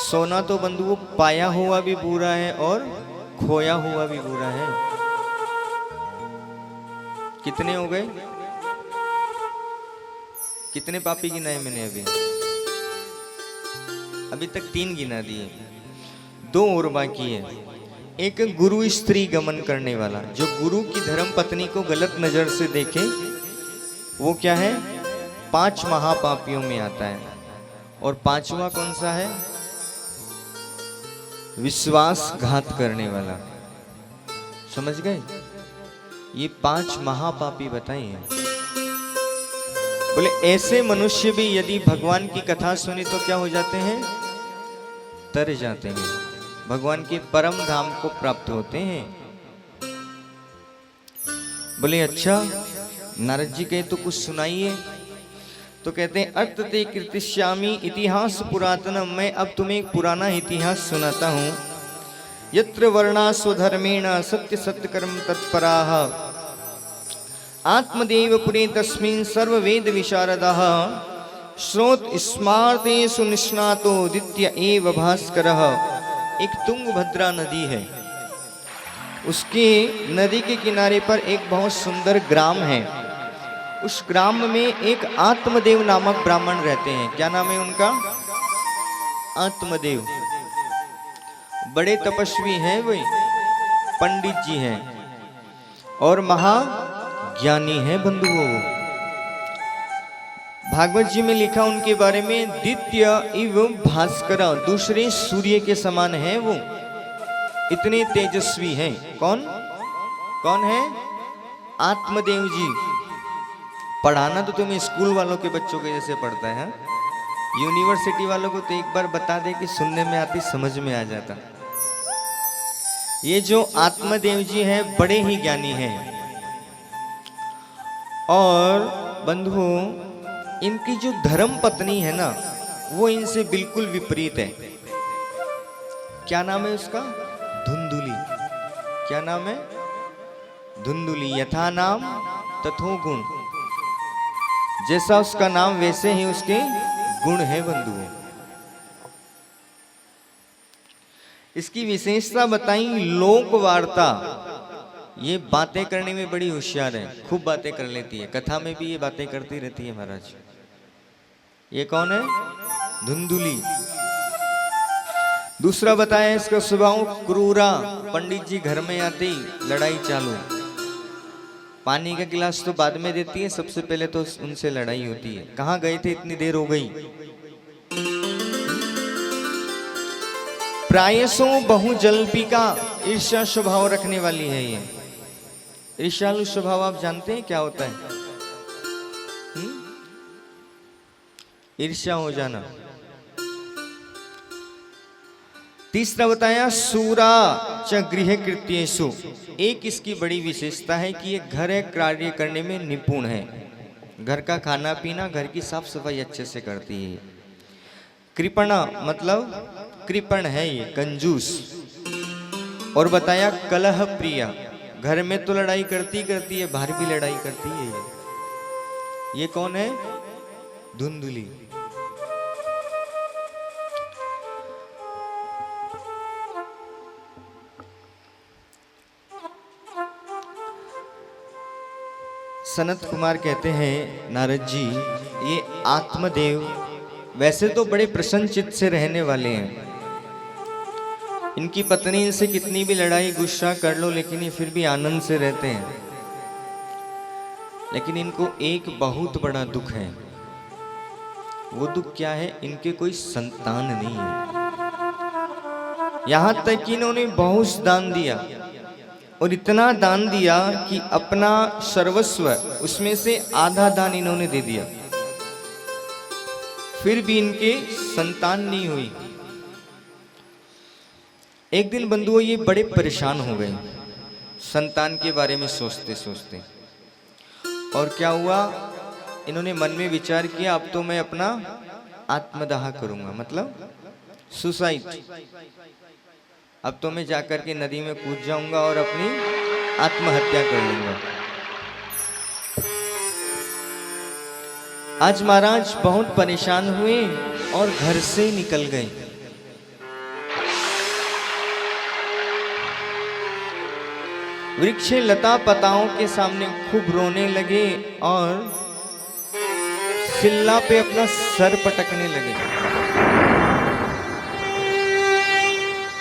सोना तो बंधुओं पाया हुआ भी बुरा है और खोया हुआ भी बुरा है। कितने हो गए? कितने पापी गिनाए मैंने अभी तक 3 गिना दिए, 2 और बाकी है। एक गुरु स्त्री गमन करने वाला, जो गुरु की धर्म पत्नी को गलत नजर से देखे, वो क्या है? 5 महापापियों में आता है। और 5वां कौन सा है? विश्वासघात करने वाला। समझ गए? ये 5 महापापी बताए हैं। बोले ऐसे मनुष्य भी यदि भगवान की कथा सुनी तो क्या हो जाते हैं? तर जाते हैं, भगवान के परम धाम को प्राप्त होते हैं। बोले अच्छा नारद जी कहे तो कुछ सुनाइए। तो कहते हैं अर्थ ते कीर्तिष्यामि इतिहास पुरातनम। मैं अब तुम्हें एक पुराना इतिहास सुनाता हूँ। यत्र वर्णा स्वधर्मेण सत्य सत्य कर्म तत्पराः आत्मदेव पुरे तस्मिन् सर्ववेद विशारदः श्रोत स्मार्तेषु निष्णातो द्वितीय एव भास्करः। एक तुंगभद्रा नदी है, उसके नदी के किनारे पर एक बहुत सुंदर ग्राम है। उस ग्राम में एक आत्मदेव नामक ब्राह्मण रहते हैं। क्या नाम है उनका? आत्मदेव। बड़े तपस्वी हैं, वे पंडित जी हैं और महाज्ञानी हैं बंधुओं। भागवत जी में लिखा उनके बारे में द्वितीय इव भास्कर, दूसरे सूर्य के समान है वो, इतने तेजस्वी हैं। कौन कौन है? आत्मदेव जी। पढ़ाना तो तुम्हें स्कूल वालों के बच्चों के जैसे पढ़ता है, यूनिवर्सिटी वालों को तो एक बार बता दे कि सुनने में आती, समझ में आ जाता। ये जो आत्मदेव जी हैं बड़े ही ज्ञानी हैं। और बंधुओं इनकी जो धर्म पत्नी है ना, वो इनसे बिल्कुल विपरीत है। क्या नाम है उसका? धुंधुली। क्या नाम है? धुंधुली। यथा नाम तथो गुण, जैसा उसका नाम वैसे ही उसके गुण है बंधुओं। इसकी विशेषता बताई लोक वार्ता। ये बातें करने में बड़ी होशियार है, खूब बातें कर लेती है। कथा में भी ये बातें करती रहती है महाराज। ये कौन है? धुंधुली। दूसरा बताया इसका स्वभाव क्रूरा। पंडित जी घर में आते ही लड़ाई चालू। पानी का गिलास तो बाद में देती है, सबसे पहले तो उनसे लड़ाई होती है। कहाँ गए थे, इतनी देर हो गई। प्रायसो बहु जल्पिका, ईर्ष्या स्वभाव रखने वाली है ये। ईर्ष्यालु स्वभाव आप जानते हैं क्या होता है? ईर्ष्या हो जाना। तीसरा बताया सूरा च गृह कृत्येषु। एक इसकी बड़ी विशेषता है कि ये घर कार्य करने में निपुण है। घर का खाना पीना, घर की साफ सफाई अच्छे से करती है। कृपणा मतलब कृपण है ये, कंजूस। और बताया कलह प्रिया, घर में तो लड़ाई करती करती है, बाहर भी लड़ाई करती है। ये कौन है? धुंधुली। सनत कुमार कहते हैं नारद जी, ये आत्मदेव वैसे तो बड़े प्रसन्न चित्त से रहने वाले हैं। इनकी पत्नी इनसे कितनी भी लड़ाई गुस्सा कर लो, लेकिन ये फिर भी आनंद से रहते हैं। लेकिन इनको एक बहुत बड़ा दुख है। वो दुख क्या है? इनके कोई संतान नहीं है। यहां तक कि इन्होंने बहुत दान दिया, और इतना दान दिया कि अपना सर्वस्व उसमें से आधा दान इन्होंने दे दिया, फिर भी इनके संतान नहीं हुई। एक दिन बंधुओं ये बड़े परेशान हो गए संतान के बारे में सोचते सोचते। और क्या हुआ? इन्होंने मन में विचार किया, अब तो मैं अपना आत्मदाह करूंगा, मतलब सुसाइड। अब तो मैं जाकर के नदी में कूद जाऊंगा और अपनी आत्महत्या कर लूंगा। आज महाराज बहुत परेशान हुए और घर से निकल गए। वृक्ष लता पताओं के सामने खूब रोने लगे और सिल्ला पे अपना सर पटकने लगे।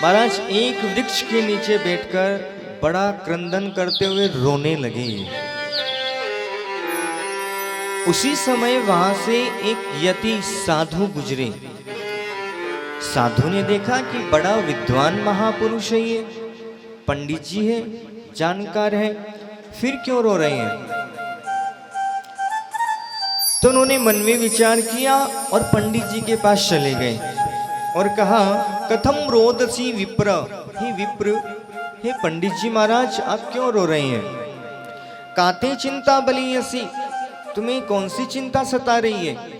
महाराज एक वृक्ष के नीचे बैठकर बड़ा क्रंदन करते हुए रोने लगे। उसी समय वहां से एक यति साधु गुजरे। साधु ने देखा कि बड़ा विद्वान महापुरुष है, ये पंडित जी है, जानकार है, फिर क्यों रो रहे हैं? तो उन्होंने मन में विचार किया और पंडित जी के पास चले गए और कहा, कथम रोदसी विप्र, हे विप्र, हे पंडित जी महाराज, आप क्यों रो रहे हैं? काते चिंता बलियसी, तुम्हें कौन सी चिंता सता रही है?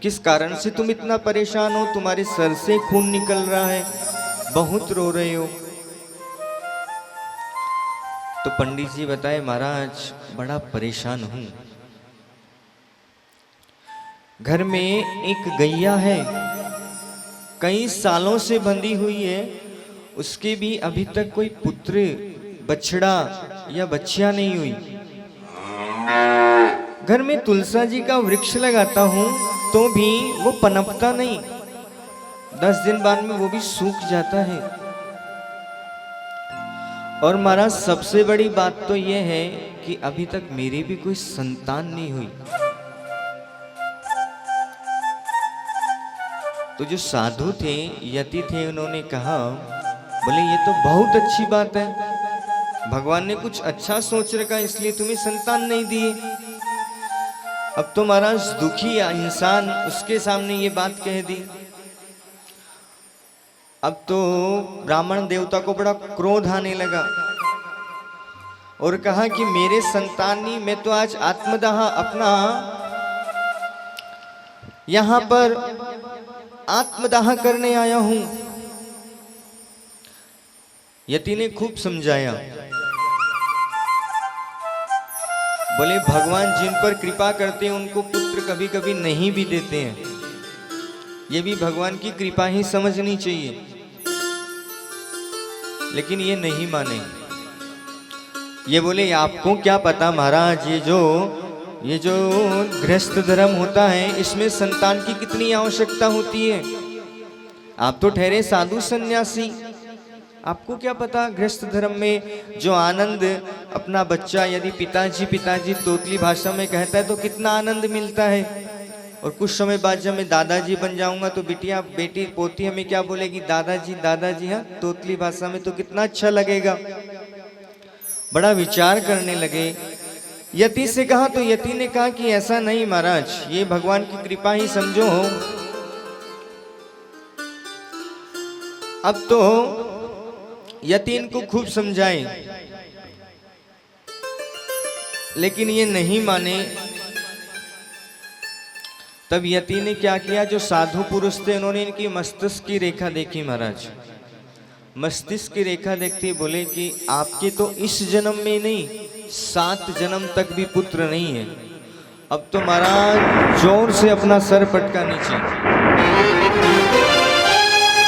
किस कारण से तुम इतना परेशान हो? तुम्हारे सर से खून निकल रहा है, बहुत रो रहे हो। तो पंडित जी बताए, महाराज बड़ा परेशान हूं। घर में एक गैया है, कई सालों से बंधी हुई है, उसके भी अभी तक कोई पुत्र, बछड़ा या बच्चियां नहीं हुई। घर में तुलसा जी का वृक्ष लगाता हूं तो भी वो पनपता नहीं, 10 दिन बाद में वो भी सूख जाता है। और महाराज सबसे बड़ी बात तो ये है कि अभी तक मेरी भी कोई संतान नहीं हुई। तो जो साधु थे, यति थे, उन्होंने कहा, बोले ये तो बहुत अच्छी बात है, भगवान ने कुछ अच्छा सोच रखा इसलिए तुम्हें संतान नहीं दिए। अब तो महाराज दुखी इंसान उसके सामने ये बात कह दी। अब तो ब्राह्मण देवता को बड़ा क्रोध आने लगा और कहा कि मेरे संतानी, मैं तो आज आत्मदाह अपना यहां पर आत्मदाह करने आया हूं। यति ने खूब समझाया, बोले भगवान जिन पर कृपा करते हैं उनको पुत्र कभी कभी नहीं भी देते हैं, ये भी भगवान की कृपा ही समझनी चाहिए। लेकिन ये नहीं माने। ये बोले आपको क्या पता महाराज, ये जो गृहस्थ धर्म होता है इसमें संतान की कितनी आवश्यकता होती है। आप तो ठहरे साधु सन्यासी, आपको क्या पता गृहस्थ धर्म में जो आनंद अपना बच्चा, यदि पिताजी तोतली भाषा में कहता है तो कितना आनंद मिलता है। और कुछ समय बाद जब मैं दादाजी बन जाऊंगा तो बिटिया, बेटी, पोती हमें क्या बोलेगी, दादाजी। हाँ, तोतली भाषा में तो कितना अच्छा लगेगा। बड़ा विचार करने लगे। यति से कहा तो यति ने कहा कि ऐसा नहीं महाराज, ये भगवान की कृपा ही समझो। अब तो यति इनको खूब समझाए, लेकिन ये नहीं माने। तब यति ने क्या किया, जो साधु पुरुष थे उन्होंने इनकी मस्तिष्क की रेखा देखी। महाराज मस्तिष्क की रेखा देखते बोले कि आपके तो इस जन्म में नहीं, 7 जन्म तक भी पुत्र नहीं है। अब तो महाराज जोर से अपना सर पटका नीचे,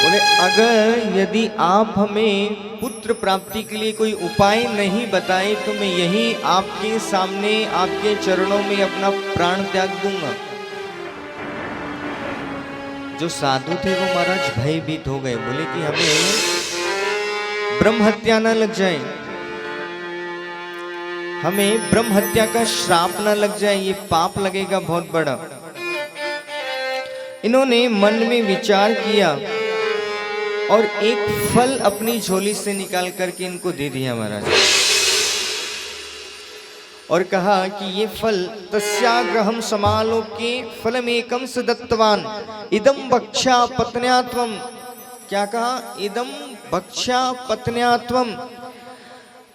बोले अगर यदि आप हमें पुत्र प्राप्ति के लिए कोई उपाय नहीं बताए तो मैं यही आपके सामने, आपके चरणों में अपना प्राण त्याग दूंगा। जो साधु थे वो महाराज भयभीत हो गए, बोले कि हमें ब्रह्म हत्या न लग जाए, हमें ब्रह्म हत्या का श्राप न लग जाए, ये पाप लगेगा बहुत बड़ा। इन्होंने मन में विचार किया और एक फल अपनी झोली से निकाल करके इनको दे दिया महाराज, और कहा कि ये फल तस्याग्रहम समालोके फलमेकं स दत्तवान इदं भक्षा पत्न्यात्वम। क्या कहा, इदं भक्षा पत्न्यात्वम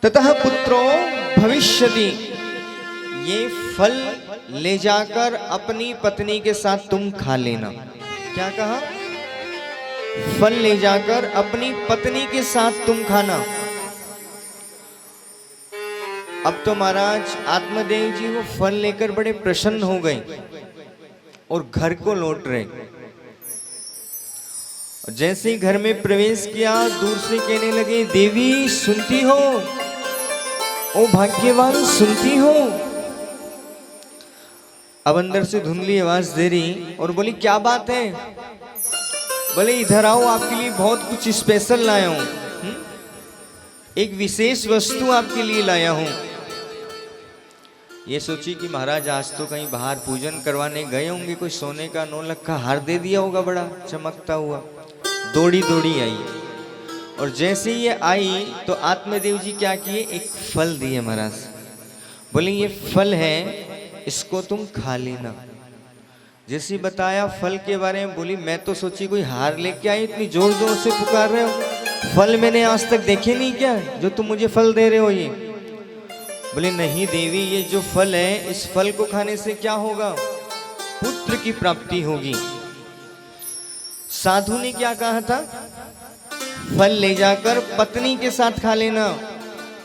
ततः पुत्रो भविष्यति। ये फल ले जाकर अपनी पत्नी के साथ तुम खा लेना। क्या कहा, फल ले जाकर अपनी पत्नी के साथ तुम खाना। अब तो महाराज आत्मदेव जी वो फल लेकर बड़े प्रसन्न हो गए और घर को लौट रहे। जैसे ही घर में प्रवेश किया, दूर से कहने लगे, देवी सुनती हो, ओ भाग्यवान सुनती हो। अब अंदर से धुंधली आवाज दे रही और बोली क्या बात है। बोले इधर आओ, आपके लिए बहुत कुछ स्पेशल लाया हूं। एक विशेष वस्तु आपके लिए लाया हूं। ये सोची कि महाराज आज तो कहीं बाहर पूजन करवाने गए होंगे, कोई सोने का 9 लाख का हार दे दिया होगा बड़ा चमकता हुआ। दौड़ी दौड़ी आई और जैसे ही ये आई तो आत्मदेव जी क्या किए, एक फल दिए महाराज। बोले ये फल है, इसको तुम खा लेना। जैसे ही बताया फल के बारे में, बोली मैं तो सोची कोई हार लेके आई, इतनी जोर जोर से पुकार रहे हो। फल मैंने आज तक देखे नहीं क्या, जो तुम मुझे फल दे रहे हो ये। बोले नहीं देवी, ये जो फल है, इस फल को खाने से क्या होगा, पुत्र की प्राप्ति होगी। साधु ने क्या कहा था, फल ले जाकर पत्नी के साथ खा लेना।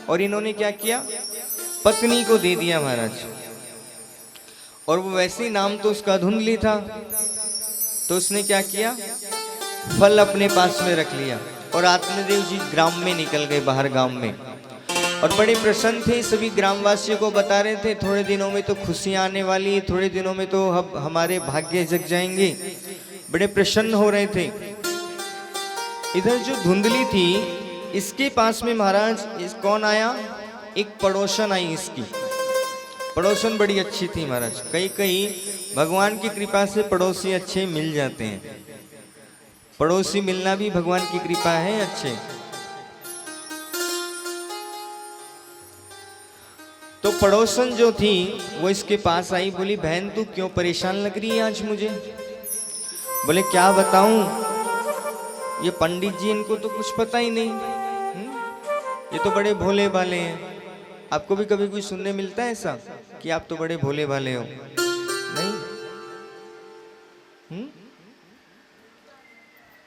और इन्होंने क्या किया, पत्नी को दे दिया महाराज। और वो वैसे ही नाम तो उसका धुंधली था, तो उसने क्या किया, फल अपने पास में रख लिया। और आत्मदेव जी ग्राम में निकल गए, बाहर गांव में। और बड़े प्रसन्न थे, सभी ग्रामवासियों को बता रहे थे थोड़े दिनों में तो खुशियां आने वाली, थोड़े दिनों में तो अब हमारे भाग्य जग जाएंगे। बड़े प्रसन्न हो रहे थे। इधर जो धुंधली थी, इसके पास में महाराज कौन आया, एक पड़ोसन आई इसकी। पड़ोसन बड़ी अच्छी थी महाराज। कई कई भगवान की कृपा से पड़ोसी अच्छे मिल जाते हैं। पड़ोसी मिलना भी भगवान की कृपा है अच्छे। तो पड़ोसन जो थी वो इसके पास आई, बोली बहन तू क्यों परेशान लग रही है आज मुझे। बोले क्या बताऊं, ये पंडित जी इनको तो कुछ पता ही नहीं। ये तो बड़े भोले भाले हैं। आपको भी कभी कोई सुनने मिलता है ऐसा कि आप तो बड़े भोले भाले हो, नहीं?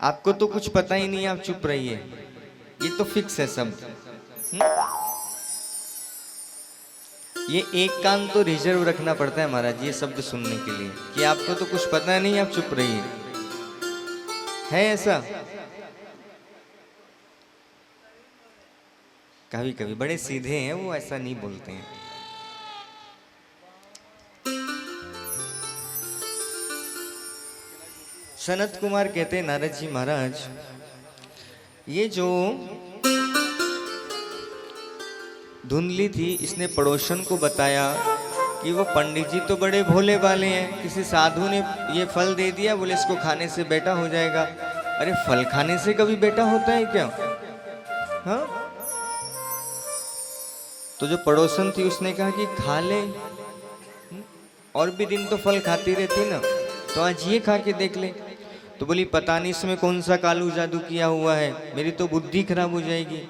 आपको तो कुछ पता ही नहीं, आप चुप रहिए, ये तो फिक्स है सब। ये एक कान तो रिजर्व रखना पड़ता है महाराज ये शब्द सुनने के लिए कि आपको तो कुछ पता नहीं, आप चुप रहिए। है ऐसा? कभी कभी बड़े सीधे हैं वो, ऐसा नहीं बोलते हैं। सनत कुमार कहते हैं नारद जी महाराज, ये जो धुंधली थी, इसने पड़ोसन को बताया कि वो पंडित जी तो बड़े भोले वाले हैं, किसी साधु ने ये फल दे दिया, बोले इसको खाने से बेटा हो जाएगा। अरे फल खाने से कभी बेटा होता है क्या? हाँ? तो जो पड़ोसन थी उसने कहा कि खा ले, और भी दिन तो फल खाती रहती ना, तो आज ये खा के देख ले। तो बोली पता नहीं इसमें कौन सा कालू जादू किया हुआ है, मेरी तो बुद्धि खराब हो जाएगी।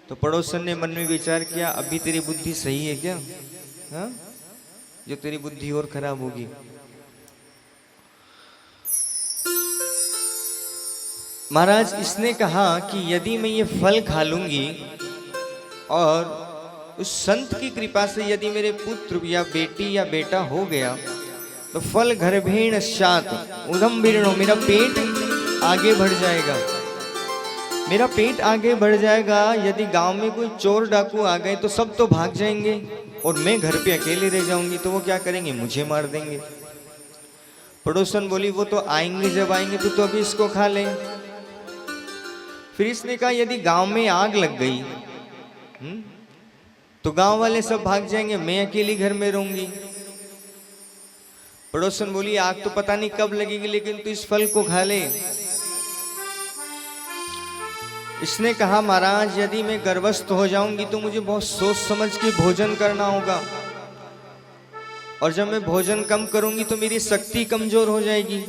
तो पड़ोसन ने मन में विचार किया, अभी तेरी बुद्धि सही है क्या? हाँ? जो तेरी बुद्धि और खराब होगी। महाराज इसने कहा कि यदि मैं ये फल खा लूंगी और उस संत की कृपा से यदि मेरे पुत्र या बेटी या बेटा हो गया तो फल गर्भेण स्यात् उदम्बिनो, मेरा पेट आगे बढ़ जाएगा, मेरा पेट आगे बढ़ जाएगा। यदि गांव में कोई चोर डाकू आ गए तो सब तो भाग जाएंगे और मैं घर पे अकेले रह जाऊंगी, तो वो क्या करेंगे, मुझे मार देंगे। पड़ोसन बोली वो तो आएंगे, जब आएंगे तो अभी इसको खा ले। फिर इसने कहा यदि गांव में आग लग गई तो गांव वाले सब भाग जाएंगे, मैं अकेली घर में रहूंगी। पड़ोसन बोली आग तो पता नहीं कब लगेगी, लेकिन तू इस फल को खा ले। इसने कहा महाराज यदि मैं गर्भस्थ हो जाऊंगी तो मुझे बहुत सोच समझ के भोजन करना होगा, और जब मैं भोजन कम करूंगी तो मेरी शक्ति कमजोर हो जाएगी,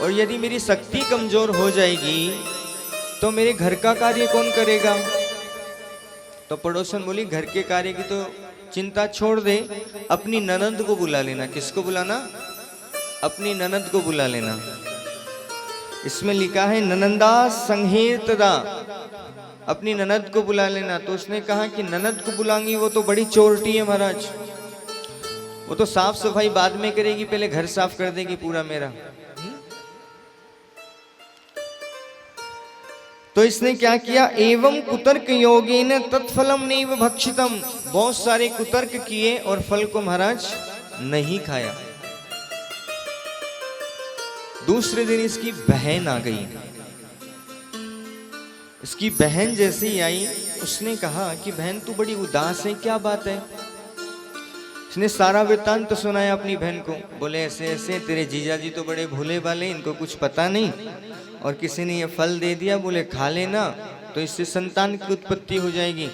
और यदि मेरी शक्ति कमजोर हो जाएगी तो मेरे घर का कार्य कौन करेगा। तो पड़ोसन बोली घर के कार्य की तो चिंता छोड़ दे, अपनी ननद को बुला लेना। किसको बुलाना? अपनी ननद को बुला लेना। इसमें लिखा है ननंदा संहेतदा, अपनी ननद को बुला लेना। तो उसने कहा कि ननद को बुलाऊंगी, वो तो बड़ी चोरटी है महाराज, वो तो साफ सफाई बाद में करेगी, पहले घर साफ कर देगी पूरा मेरा। तो इसने क्या किया, एवं कुतर्क योगेन तत्फलम नैव भक्षितम, बहुत सारे कुतर्क किए और फल को महाराज नहीं खाया। दूसरे दिन इसकी बहन आ गई। इसकी बहन जैसे ही आई, उसने कहा कि बहन तू बड़ी उदास है, क्या बात है। इसने सारा वृत्तांत तो सुनाया अपनी बहन को। बोले ऐसे ऐसे तेरे जीजा जी तो बड़े भोले भाले, इनको कुछ पता नहीं, और किसी ने ये फल दे दिया, बोले खा लेना तो इससे संतान की उत्पत्ति हो जाएगी,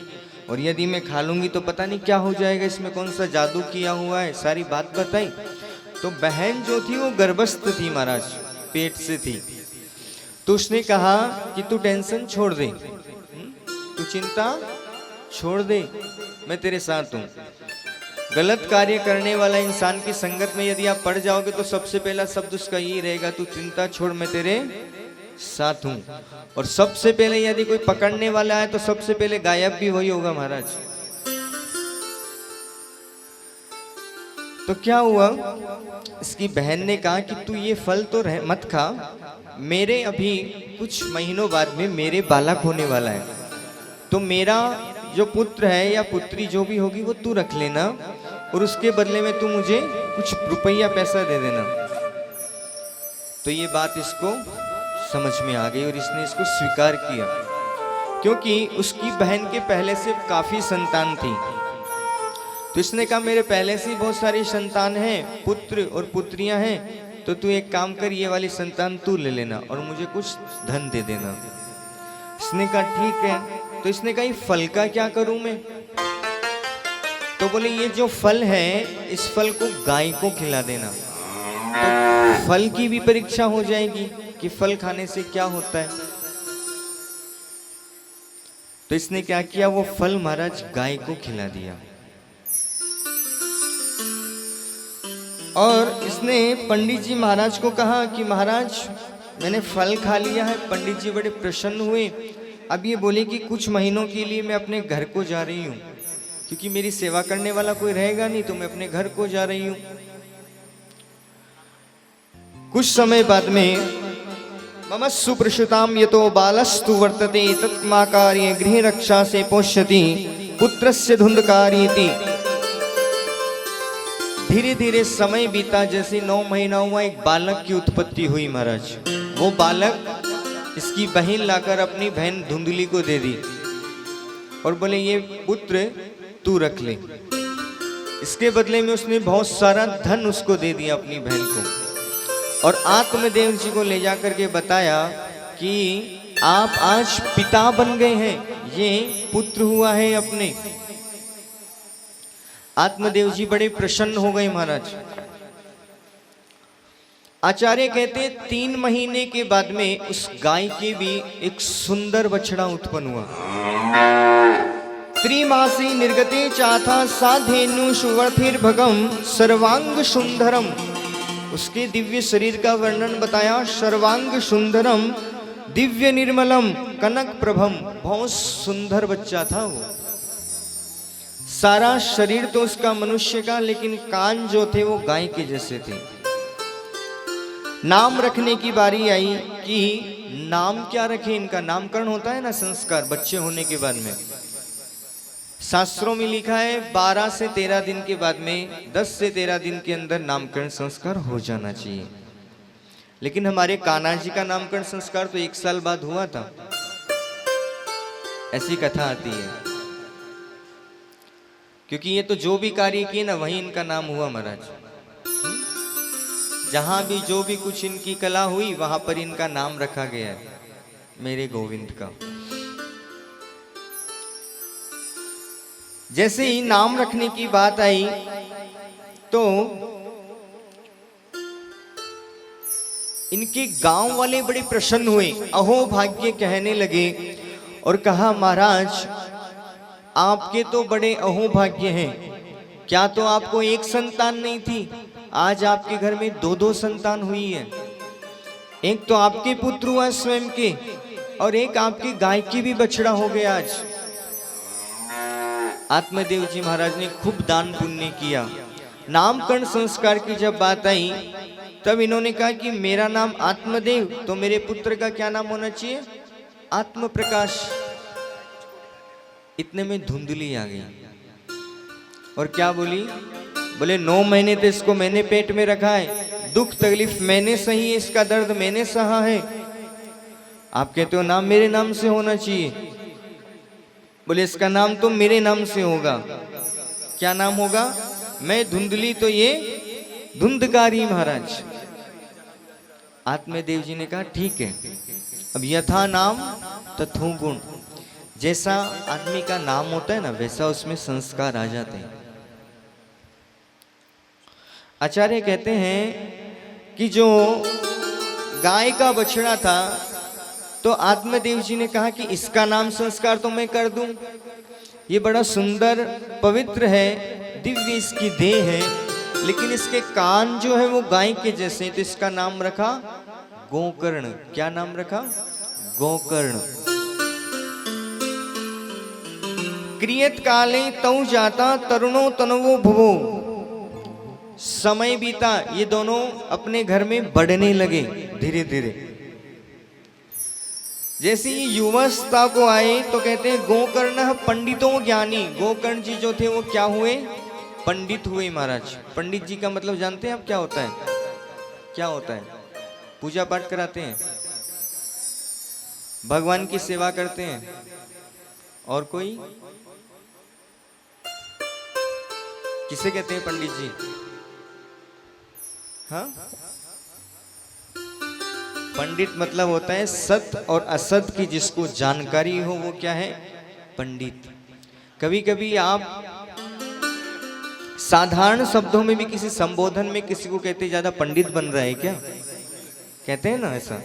और यदि मैं खा लूंगी तो पता नहीं क्या हो जाएगा, इसमें कौन सा जादू किया हुआ है। सारी बात बताई। तो बहन जो थी वो गर्भस्थ थी महाराज, पेट से थी। तो उसने कहा कि तू टेंशन छोड़ दे, तू चिंता छोड़ दे, मैं तेरे साथ हूं। गलत कार्य करने वाला इंसान की संगत में यदि आप पड़ जाओगे तो सबसे पहला शब्द उसका यही रहेगा, तू चिंता छोड़, मैं तेरे साथ हूं। और सबसे पहले यदि कोई पकड़ने वाला है तो सबसे पहले गायब भी वही होगा महाराज। तो क्या हुआ, इसकी बहन ने कहा कि तू ये फल तो मत खा, मेरे अभी कुछ महीनों बाद में मेरे बालक होने वाला है, तो मेरा जो पुत्र है या पुत्री जो भी होगी वो तू रख लेना, और उसके बदले में तू मुझे कुछ रुपया पैसा दे देना। तो ये बात इसको समझ में आ गई और इसने इसको स्वीकार किया, क्योंकि उसकी बहन के पहले से काफी संतान थी। तो इसने कहा मेरे पहले से बहुत सारी संतान हैं, पुत्र और पुत्रियां हैं, तो तू एक काम कर, ये वाली संतान तू ले लेना और मुझे कुछ धन दे देना। इसने कहा ठीक है। तो इसने कहा ये फल का क्या करूं मैं। तो बोले ये जो फल है, इस फल को गाय को खिला देना, तो फल की भी परीक्षा हो जाएगी कि फल खाने से क्या होता है। तो इसने क्या किया, वो फल महाराज गाय को खिला दिया। और इसने पंडित जी महाराज को कहा कि महाराज मैंने फल खा लिया है। पंडित जी बड़े प्रसन्न हुए। अब ये बोले कि कुछ महीनों के लिए मैं अपने घर को जा रही हूँ, क्योंकि मेरी सेवा करने वाला कोई रहेगा नहीं, तो मैं अपने घर को जा रही हूँ। कुछ समय बाद में मम सुप्रसुताम यतो बालस्तु वर्तते तत्माकार्य गृह रक्षा से पोष्यति पुत्रस्य धुंधकारीति। धीरे धीरे समय बीता, जैसे 9 महीना हुआ, एक बालक की उत्पत्ति हुई महाराज। वो बालक इसकी बहन लाकर अपनी बहन धुंधली को दे दी और बोले ये पुत्र तू रख ले। इसके बदले में उसने बहुत सारा धन उसको दे दिया अपनी बहन को, और आत्मदेव जी को ले जाकर के बताया कि आप आज पिता बन गए हैं, ये पुत्र हुआ है अपने। आत्मदेव जी बड़े प्रसन्न हो गए महाराज। आचार्य कहते 3 महीने के बाद में उस गाय के भी एक सुंदर बछड़ा उत्पन्न हुआ। त्रिमासी निर्गते चाथा साधेनु सुवर्थिर्भगम सर्वांग सुंदरम। उसके दिव्य शरीर का वर्णन बताया, सर्वांग सुंदरम दिव्य निर्मलम कनक प्रभम। बहुत सुंदर बच्चा था वो। सारा शरीर तो उसका मनुष्य का, लेकिन कान जो थे वो गाय के जैसे थे। नाम रखने की बारी आई कि नाम क्या रखे इनका। नामकरण होता है ना, संस्कार बच्चे होने के बाद में। शास्त्रों में लिखा है 12 से 13 दिन के बाद में, 10 से 13 दिन के अंदर नामकरण संस्कार हो जाना चाहिए। लेकिन हमारे कान्हा जी का नामकरण संस्कार तो 1 साल बाद हुआ था, ऐसी कथा आती है। क्योंकि ये तो जो भी कार्य किए ना वहीं इनका नाम हुआ महाराज। जहां भी जो भी कुछ इनकी कला हुई वहां पर इनका नाम रखा गया है, मेरे गोविंद का। जैसे ही नाम रखने की बात आई तो इनके गांव वाले बड़े प्रसन्न हुए, अहो भाग्य कहने लगे और कहा महाराज आपके तो बड़े अहोभाग्य हैं। क्या तो आपको एक संतान नहीं थी, आज आपके घर में 2-2 संतान हुई है। एक तो आपके पुत्र हुआ स्वयं के, और एक आपकी गाय की भी बछड़ा हो गया आज। आत्मदेव जी महाराज ने खूब दान पुण्य किया। नामकरण संस्कार की जब बात आई तब इन्होंने कहा कि मेरा नाम आत्मदेव, तो मेरे पुत्र का क्या नाम होना चाहिए, आत्म प्रकाश, इतने में धुंधली आ गई और क्या बोली? बोले 9 महीने तो इसको मैंने पेट में रखा है, दुख तकलीफ मैंने सही है, इसका दर्द मैंने सहा है। आप कहते हो नाम मेरे नाम से होना चाहिए। बोले इसका नाम तो मेरे नाम से होगा। क्या नाम होगा? मैं धुंधली तो ये धुंधकारी महाराज। आत्मदेव जी ने कहा ठीक है, अब यथा नाम तथो गुण। जैसा आदमी का नाम होता है ना, वैसा उसमें संस्कार आ जाते हैं। आचार्य कहते हैं कि जो गाय का बछड़ा था, तो आत्मदेव जी ने कहा कि इसका नाम संस्कार तो मैं कर दूं, ये बड़ा सुंदर पवित्र है, दिव्य इसकी देह है, लेकिन इसके कान जो है वो गाय के जैसे, तो इसका नाम रखा गोकर्ण। क्या नाम रखा? गोकर्ण। क्रियत काले तऊ जाता तरुणो तनवो भुवो। समय बीता, ये दोनों अपने घर में बढ़ने लगे धीरे धीरे। जैसे ही युवावस्था को आए तो कहते हैं गोकर्ण पंडितों ज्ञानी। गोकर्ण जी जो थे वो क्या हुए? पंडित हुए महाराज। पंडित जी का मतलब जानते हैं आप क्या होता है? क्या होता है? पूजा पाठ कराते हैं, भगवान की सेवा करते हैं, और कोई? किसे कहते हैं पंडित जी? हाँ, पंडित मतलब होता है सत और असत की जिसको जानकारी हो, वो क्या है? पंडित। कभी कभी आप साधारण शब्दों में भी किसी संबोधन में किसी को कहते ज्यादा पंडित बन रहा है क्या? कहते हैं ना ऐसा।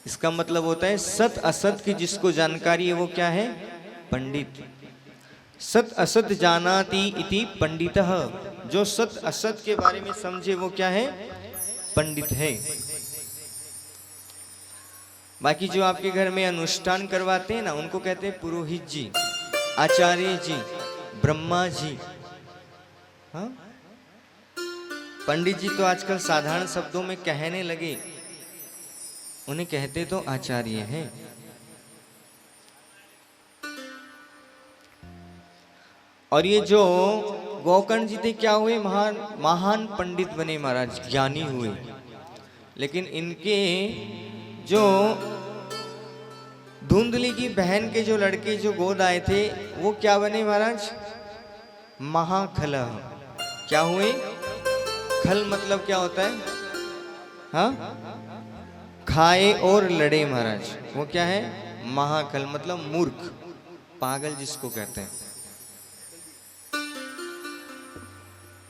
इसका मतलब होता है सत असत की जिसको जानकारी है वो क्या है? पंडित। सत असत जानाति इति पंडितः। जो सत असत के बारे में समझे वो क्या है? पंडित है। बाकी जो आपके घर में अनुष्ठान करवाते हैं ना, उनको कहते हैं पुरोहित जी, आचार्य जी, ब्रह्मा जी। हाँ, पंडित जी तो आजकल साधारण शब्दों में कहने लगे, उन्हें कहते तो आचार्य हैं। और ये जो गोकर्ण जी थे क्या हुए? महान पंडित बने महाराज, ज्ञानी हुए। लेकिन इनके जो धुंधली की बहन के जो लड़के जो गोद आए थे वो क्या बने महाराज? महाखल। क्या हुए? खल मतलब क्या होता है? हाँ, खाए और लड़े महाराज। वो क्या है? महाखल मतलब मूर्ख, पागल जिसको कहते हैं।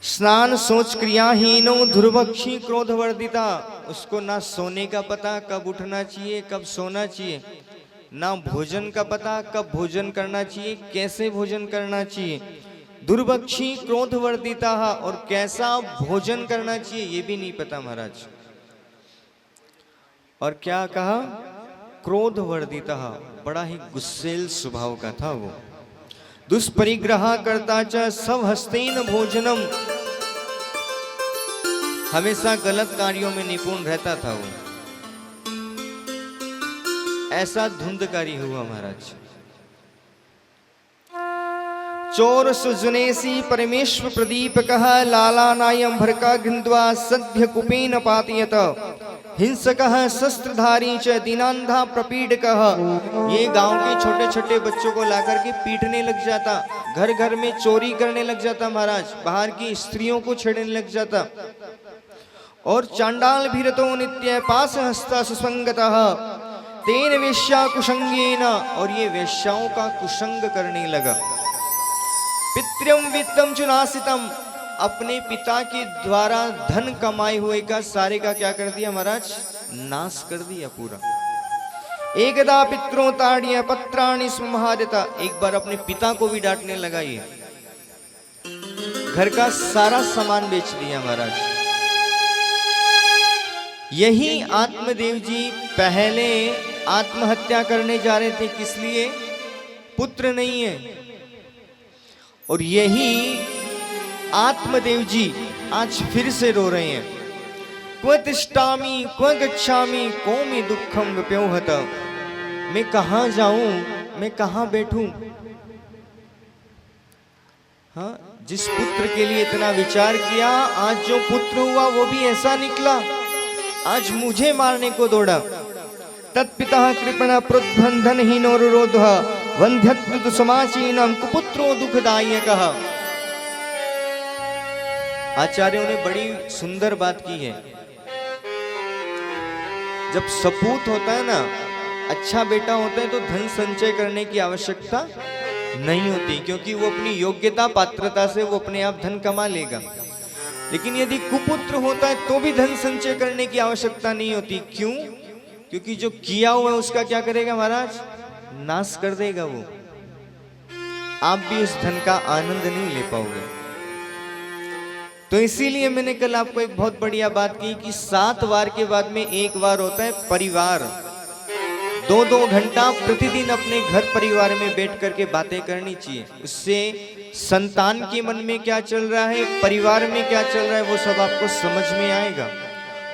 स्नान सोच क्रियाहीनो दुर्भक्षी क्रोध वर्धिता। उसको ना सोने का पता कब उठना चाहिए कब सोना चाहिए, ना भोजन का पता कब भोजन करना चाहिए कैसे भोजन करना चाहिए। दुर्भक्षी क्रोध वर्धिता, और कैसा भोजन करना चाहिए ये भी नहीं पता महाराज। और क्या कहा? क्रोध वर्धिता, बड़ा ही गुस्सेल स्वभाव का था वो। दुष्परिग्रह करता च सब हस्तेन भोजनम। हमेशा गलत कार्यों में निपुण रहता था वो। ऐसा धुंधकारी हुआ महाराज। चोर सुजनेसी परमेश्वर प्रदीप कहा लाला नायम भरका गृंद्वा सद्य कुपेन पातयत। हिंसक शस्त्रधारी च दीनांधा प्रपीडकः। ये गांव के छोटे छोटे बच्चों को लाकर के पीटने लग जाता, घर घर में चोरी करने लग जाता महाराज, बाहर की स्त्रियों को छेड़ने लग जाता। और चांडाल भीरतो नित्य पास हस्ता सुसंगतः तेन वेश्या कुसंगेन। और ये वेश्याओं का कुसंग करने लगा। पितृम वित्तम चुनासितम, अपने पिता के द्वारा धन कमाए हुए का सारे का क्या कर दिया महाराज? नाश कर दिया पूरा। एकदा पितरों ताड़िया पत्राणि स्महारता। एक बार अपने पिता को भी डांटने लगा, ये घर का सारा सामान बेच दिया महाराज। यही आत्मदेव जी पहले आत्महत्या करने जा रहे थे, किस लिए? पुत्र नहीं है। और यही आत्मदेव जी आज फिर से रो रहे हैं। क्व तिष्ठामि क्व गच्छामि को मे दुखम विप्योहत। मैं कहाँ जाऊं, मैं कहाँ बैठूं। हाँ, जिस पुत्र के लिए इतना विचार किया, आज जो पुत्र हुआ वो भी ऐसा निकला, आज मुझे मारने को दौड़ा। तत्पिता कृपण प्रोद्बंधनहीनो रुरोधः वंध्यत्तु समाचीनम कुपुत्रो दुखदायकः। आचार्यों ने बड़ी सुंदर बात की है। जब सपूत होता है ना, अच्छा बेटा होता है, तो धन संचय करने की आवश्यकता नहीं होती, क्योंकि वो अपनी योग्यता पात्रता से वो अपने आप धन कमा लेगा। लेकिन यदि कुपुत्र होता है तो भी धन संचय करने की आवश्यकता नहीं होती। क्यों? क्योंकि जो किया हुआ है उसका क्या करेगा महाराज? नाश कर देगा वो। आप भी उस धन का आनंद नहीं ले पाओगे। तो इसीलिए मैंने कल आपको एक बहुत बढ़िया बात की कि 7 वार के बाद में एक वार होता है परिवार। 2-2 घंटा प्रतिदिन अपने घर परिवार में बैठ करके बातें करनी चाहिए। उससे संतान के मन में क्या चल रहा है, परिवार में क्या चल रहा है, वो सब आपको समझ में आएगा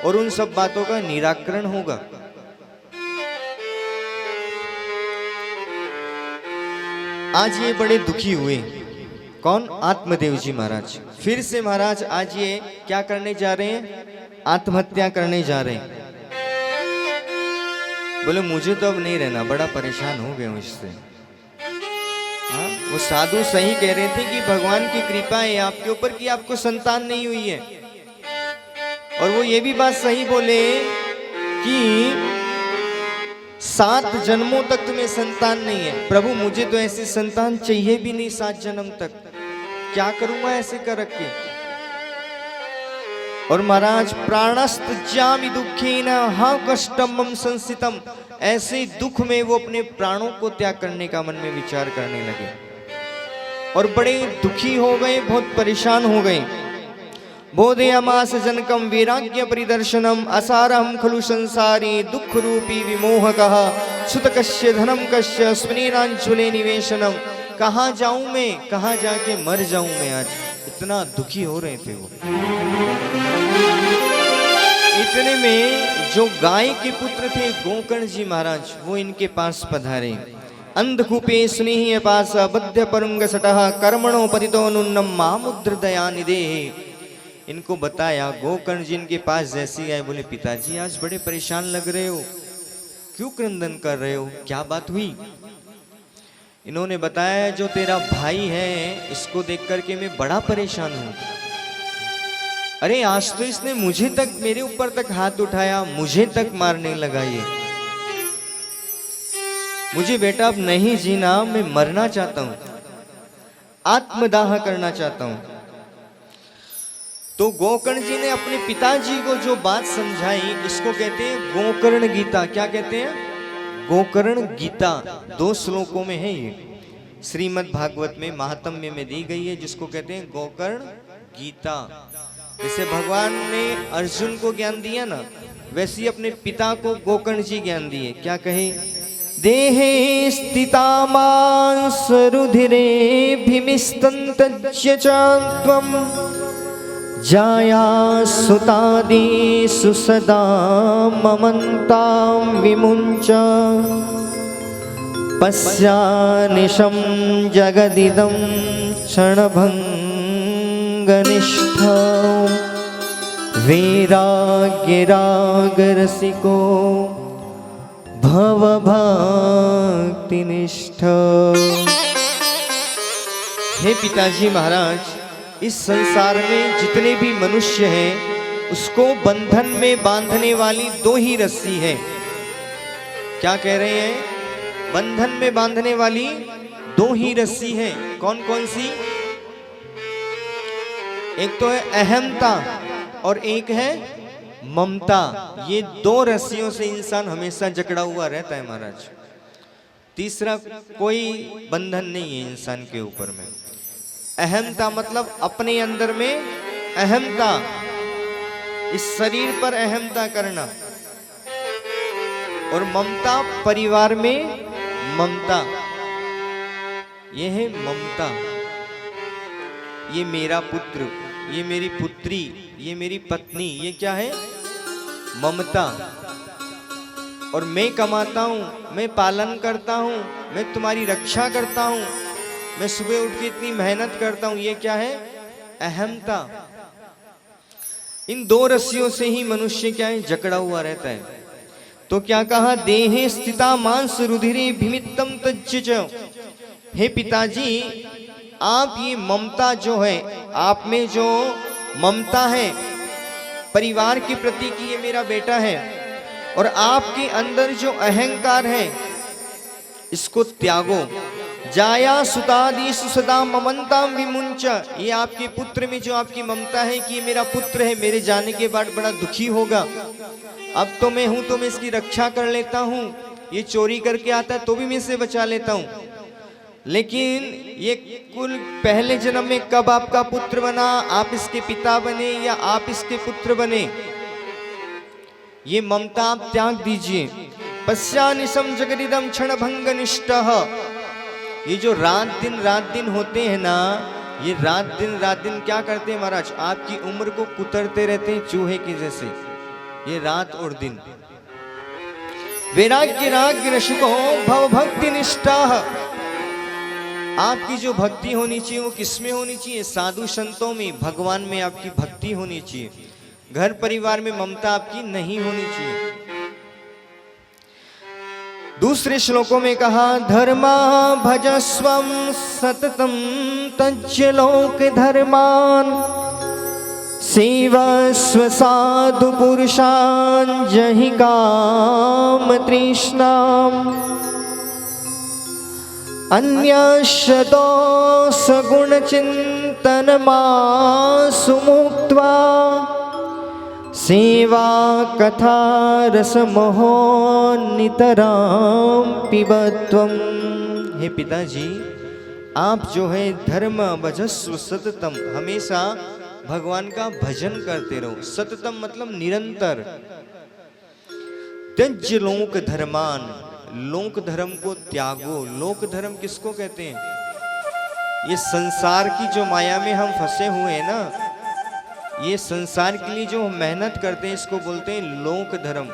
और उन सब बातों का निराकरण होगा। आज ये बड़े दुखी हुए। कौन? आत्मदेव जी महाराज। फिर से महाराज आज ये क्या करने जा रहे हैं? आत्महत्या करने जा रहे हैं। बोले मुझे तो अब नहीं रहना, बड़ा परेशान हो गया हूं इससे। हाँ, वो साधु सही कह रहे थे कि भगवान की कृपा है आपके ऊपर कि आपको संतान नहीं हुई है। और वो ये भी बात सही बोले कि 7 जन्मों तक तुम्हें संतान नहीं है। प्रभु मुझे तो ऐसी संतान चाहिए भी नहीं 7 जन्म तक, क्या करूंगा ऐसे कर रखे। और महाराज प्राणस्तज्यामि दुखेन हा कष्टम मम संसितम, ऐसे दुख में वो अपने प्राणों को त्याग करने का मन में विचार करने लगे और बड़े दुखी हो गए, बहुत परेशान हो गए। बोधयामास जनकम वैराग्य परिदर्शनम असारहम खलु संसारी दुख रूपी विमोहकः सुतकस्य धनम कस्य स्मृणांचले निवेशनम। कहाँ जाऊं मैं, कहाँ जाके मर जाऊं मैं। आज इतना दुखी हो रहे थे वो। इतने में जो गाय के पुत्र थे गोकर्ण जी महाराज, वो इनके पास पधारे। अंधकूपे स्नेह पास बद्ध परंग सटः कर्मणो पतितो नुन्नम मामुद्र दयानिधे। इनको बताया, गोकर्ण जी इनके पास जैसी आए, बोले पिताजी आज बड़े परेशान लग रहे हो, क्यों क्रंदन कर रहे हो, क्या बात हुई? इन्होंने बताया जो तेरा भाई है इसको देख करके मैं बड़ा परेशान हूं। अरे आज तो इसने मुझे तक, मेरे ऊपर तक हाथ उठाया, मुझे तक मारने लगा। ये मुझे बेटा अब नहीं जीना, मैं मरना चाहता हूं, आत्मदाह करना चाहता हूं। तो गोकर्ण जी ने अपने पिताजी को जो बात समझाई, इसको कहते हैं गोकर्ण गीता। क्या कहते हैं? गोकर्ण गीता। 2 श्लोकों में है ये, श्रीमद् भागवत में महात्म्य में दी गई है, जिसको कहते हैं गोकर्ण गीता। जैसे भगवान ने अर्जुन को ज्ञान दिया ना, वैसे ही अपने पिता को गोकर्ण जी ज्ञान दिए। क्या कहे? देहे स्थिता मांस रुधिरे भीमिस्तंतज्य चात्वम जाया सुतादिषु सदा ममन्तां विमुञ्च पश्यानिशं जगदिदं क्षणभङ्गनिष्ठा वैराग्यरागरसिको भवभक्तिनिष्ठा। हे पिताजी महाराज, इस संसार में जितने भी मनुष्य हैं उसको बंधन में बांधने वाली 2 ही रस्सी है। क्या कह रहे हैं? बंधन में बांधने वाली 2 ही रस्सी है। कौन कौन सी? एक तो है अहमता और एक है ममता। ये 2 रस्सियों से इंसान हमेशा जकड़ा हुआ रहता है महाराज। तीसरा कोई बंधन नहीं है इंसान के ऊपर में। अहमता मतलब अपने अंदर में अहमता, इस शरीर पर अहमता करना, और ममता परिवार में ममता। ये है ममता। ये मेरा पुत्र, ये मेरी पुत्री, ये मेरी पत्नी, ये क्या है? ममता। और मैं कमाता हूँ, मैं पालन करता हूँ, मैं तुम्हारी रक्षा करता हूँ, मैं सुबह उठ के इतनी मेहनत करता हूँ, ये क्या है? अहमता। इन दो रस्सियों से ही मनुष्य क्या है? जकड़ा हुआ रहता है। तो क्या कहा? देहे स्थिता मांस रुधिरे भीमित्तम तज्ज। हे पिताजी, आप ये ममता जो है, आप में जो ममता है परिवार के प्रति कि ये मेरा बेटा है, और आपके अंदर जो अहंकार है इसको त्यागो। जाया सुतादि सुसदा ममंताम विमुंच। ये आपके पुत्र में जो आपकी ममता है कि ये मेरा पुत्र है, मेरे जाने के बाद बड़ा दुखी होगा, अब तो मैं हूं तो मैं इसकी रक्षा कर लेता हूं, ये चोरी करके आता है तो भी मैं इसे बचा लेता हूं, लेकिन ये कुल पहले जन्म में कब आपका पुत्र बना, आप इसके पिता बने या आप इसके पुत्र बने, ये ममता आप त्याग दीजिए। पश्यानिशम जगदिदम क्षण भंग निष्ठः। ये जो रात दिन होते हैं ना, ये रात दिन क्या करते हैं महाराज? आपकी उम्र को कुतरते रहते हैं चूहे के जैसे, ये रात और दिन। वैराग्य राग रसिको भव भक्ति निष्ठा। आपकी जो भक्ति होनी चाहिए वो किसमें होनी चाहिए? साधु संतों में, भगवान में आपकी भक्ति होनी चाहिए। घर परिवार में ममता आपकी नहीं होनी चाहिए। दूसरे श्लोकों में कहा, धर्मा भजस्वम सततम तज्य लोक धर्मान सेवस्व साधु पुरुषान् जहि काम तृष्णाम् अन्यश्च दोष गुण चिंतन मासु मुक्त्वा सेवा कथा रस मोहो नितराम पिबत्वम। हे पिताजी, आप जो है धर्म भजस्व सततम, हमेशा भगवान का भजन करते रहो। सततम मतलब निरंतर। त्यज्य लोक धर्मान, लोक धर्म को त्यागो। लोक धर्म किसको कहते हैं? ये संसार की जो माया में हम फंसे हुए हैं ना, ये संसार के लिए जो हम मेहनत करते हैं इसको बोलते हैं लोक धर्म।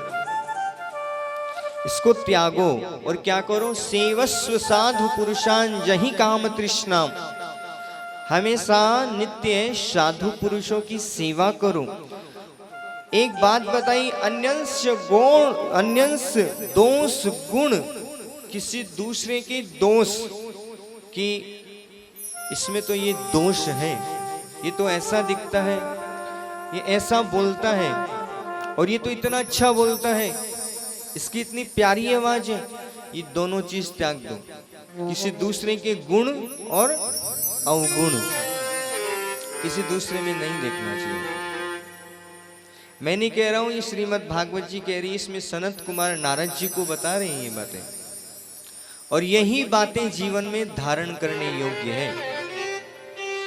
इसको त्यागो और क्या करो? सेवस्व साधु पुरुषान् जहि काम तृष्णा। हमेशा नित्य साधु पुरुषों की सेवा करो। एक बात बताई, अन्यंश गुण, अन्यंश दोष गुण, किसी दूसरे के दोष कि इसमें तो ये दोष है, ये तो ऐसा दिखता है, ये ऐसा बोलता है, और ये तो इतना अच्छा बोलता है, इसकी इतनी प्यारी आवाज है, ये दोनों चीज त्याग दो। किसी दूसरे के गुण और अवगुण किसी दूसरे में नहीं देखना चाहिए। मैं नहीं कह रहा हूं, ये श्रीमद् भागवत जी कह रही है, इसमें सनत कुमार नारद जी को बता रहे हैं ये बातें, और यही बातें जीवन में धारण करने योग्य है।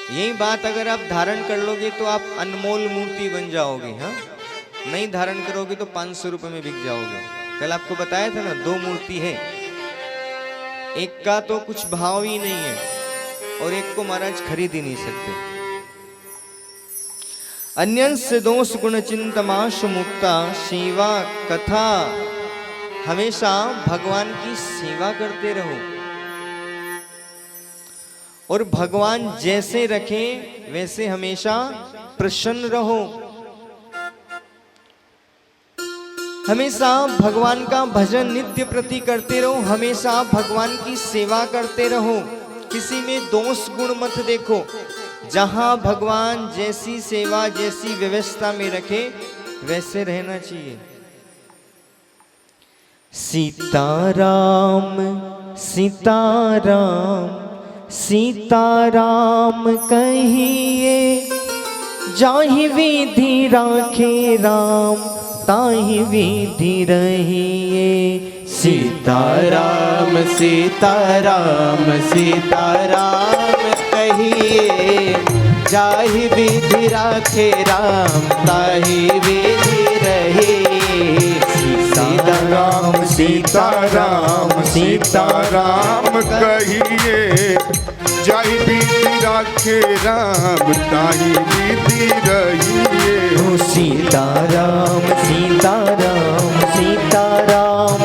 यही बात अगर आप धारण कर लोगे तो आप अनमोल मूर्ति बन जाओगे। हाँ, नहीं धारण करोगे तो 500 रुपए में बिक जाओगे। कल आपको बताया था ना, 2 मूर्ति है, एक का तो कुछ भाव ही नहीं है और एक को महाराज खरीद ही नहीं सकते। अन्यंश दोष गुण चिंतमाशु मुक्ता सेवा कथा। हमेशा भगवान की सेवा करते रहो और भगवान जैसे रखे वैसे हमेशा प्रसन्न रहो। हमेशा भगवान का भजन नित्य प्रति करते रहो, हमेशा भगवान की सेवा करते रहो। किसी में दोष गुण मत देखो। जहां भगवान जैसी सेवा जैसी व्यवस्था में रखे वैसे रहना चाहिए। सीताराम सीताराम सीताराम कहिए, जाहि विधि राखे राम ताहि विधि रहिए। सीताराम सीताराम सीताराम कहिए, जाहि विधि राखे राम ताहि विधि रहिए। सीताराम सीताराम सीताराम कहिए, जाहि विधि राखे राम ताहि विधि रहिए। सीताराम सीताराम सीताराम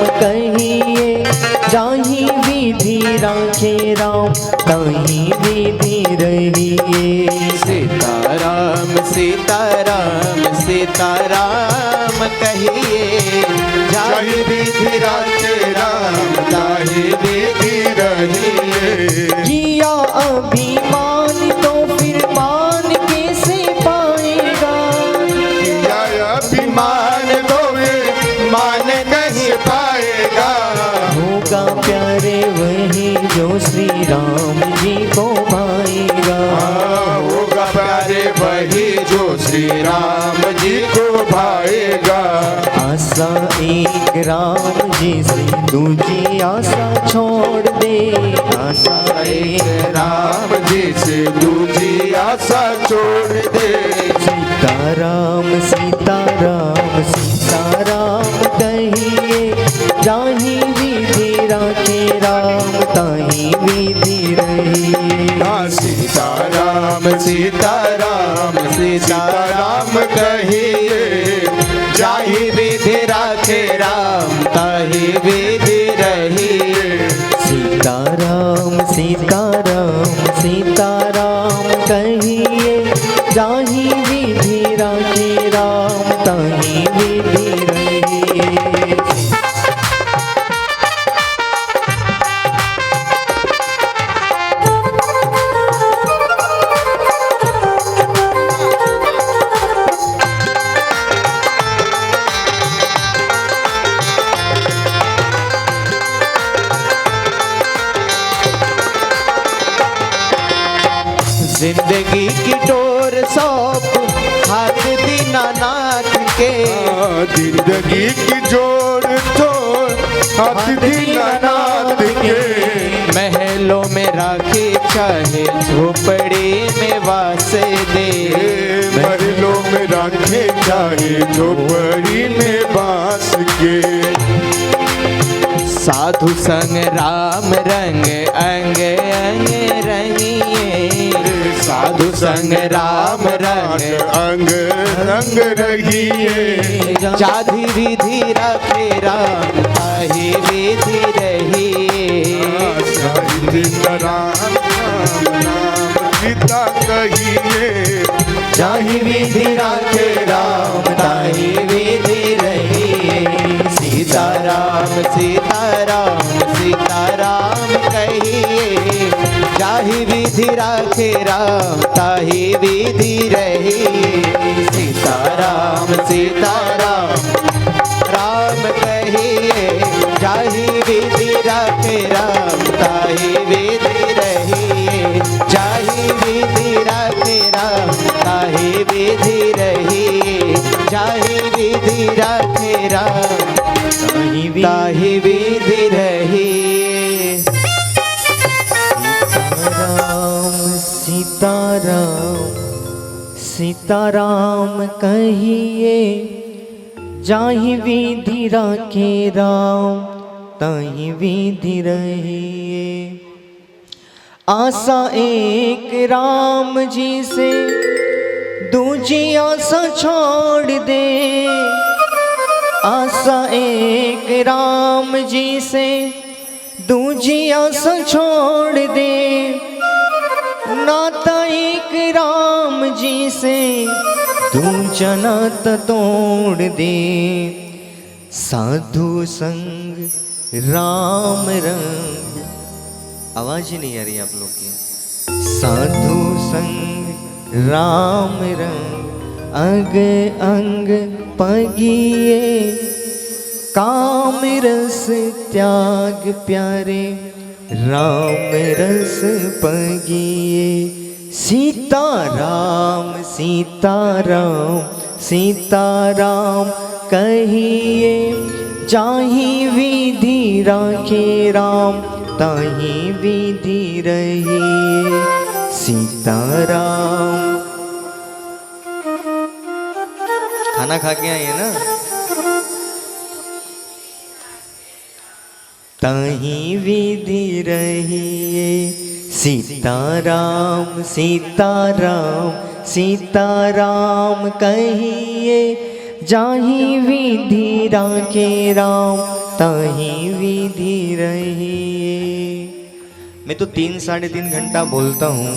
राखे राम ताही विधि रहिए। सीताराम सीताराम सीताराम कहिए, जाहि विधि राखे राम ताहि विधि रहिए। किया अभिमान तो फिर मान कैसे पाएगा, किया अभिमान तो मान कैसे पाएगा। होगा प्यारे वही जो श्री राम जी को भाएगा। होगा प्यारे वही जो श्री राम जी को भाएगा। आशा एक राम जी से दूजी आशा छोड़ दे, आशा एक राम जी से दूजी आशा छोड़ दे। सीताराम सीताराम सीताराम कहिए, जाहि विधि राखे राम ताहि विधि रहिए। सीताराम सीताराम सीताराम कहिए, जाहि विधि राखे राम ताहि विधि रहिए। सीताराम सीताराम सीताराम कहिए, जाहि विधि राखे राम ताहि विधि रहिए। जिंदगी की डोर सौंप हाथ दीनानाथ के, जिंदगी की जोड़ तोड़ हाथ दीनानाथ के। महलों में राखे चाहे झोपड़ी में वास दे, महलों में राखे चाहे झोपड़ी में बांस के। साधु संग राम रंग अंग अंग रंगिए, साधु संग राम रंग अंग रंग रहिए। जाधि विधि राखे राम ताहि विधि रहिए। राम राम नाम सीता कहिए, जाहि विधि राखे राम ताहि विधि रहिए। सीताराम सीताराम सीताराम कहिए, जाहि विधि राखे राम ताहि विधि रहिए। सीताराम सीताराम राम कहिए, जाहि विधि राखे राम ताहि विधि रहिए। जाहि विधि राखे राम ताहि विधि रहिए। जाहि विधि राखे राम ताहि विधि रहिए। सीताराम सीताराम कहिए, जाहि विधि राखे राम ताहि विधि रहिए। आशा एक राम जी से दूजी आशा छोड़ दे, आशा एक राम जी से दूजी आशा छोड़ दे। नाता एक राम जी से दूजा नाता तोड़ दे। साधु संग राम रंग, आवाज ही नहीं आ रही आप लोग की। साधु संग राम रंग अंग अंग पगिए। काम रस त्याग प्यारे राम रस पगिए। सीताराम सीताराम सीताराम कहिए, जाहि विधि राखे राम ताहि विधि रहिए। सीताराम। खाना खा के आए ना? ताहि विधि रहिए। सीताराम सीताराम सीताराम कहिए, जाहि विधि राखे राम ताहि विधि रहिए। मैं तो 3 साढ़े 3 घंटा बोलता हूँ,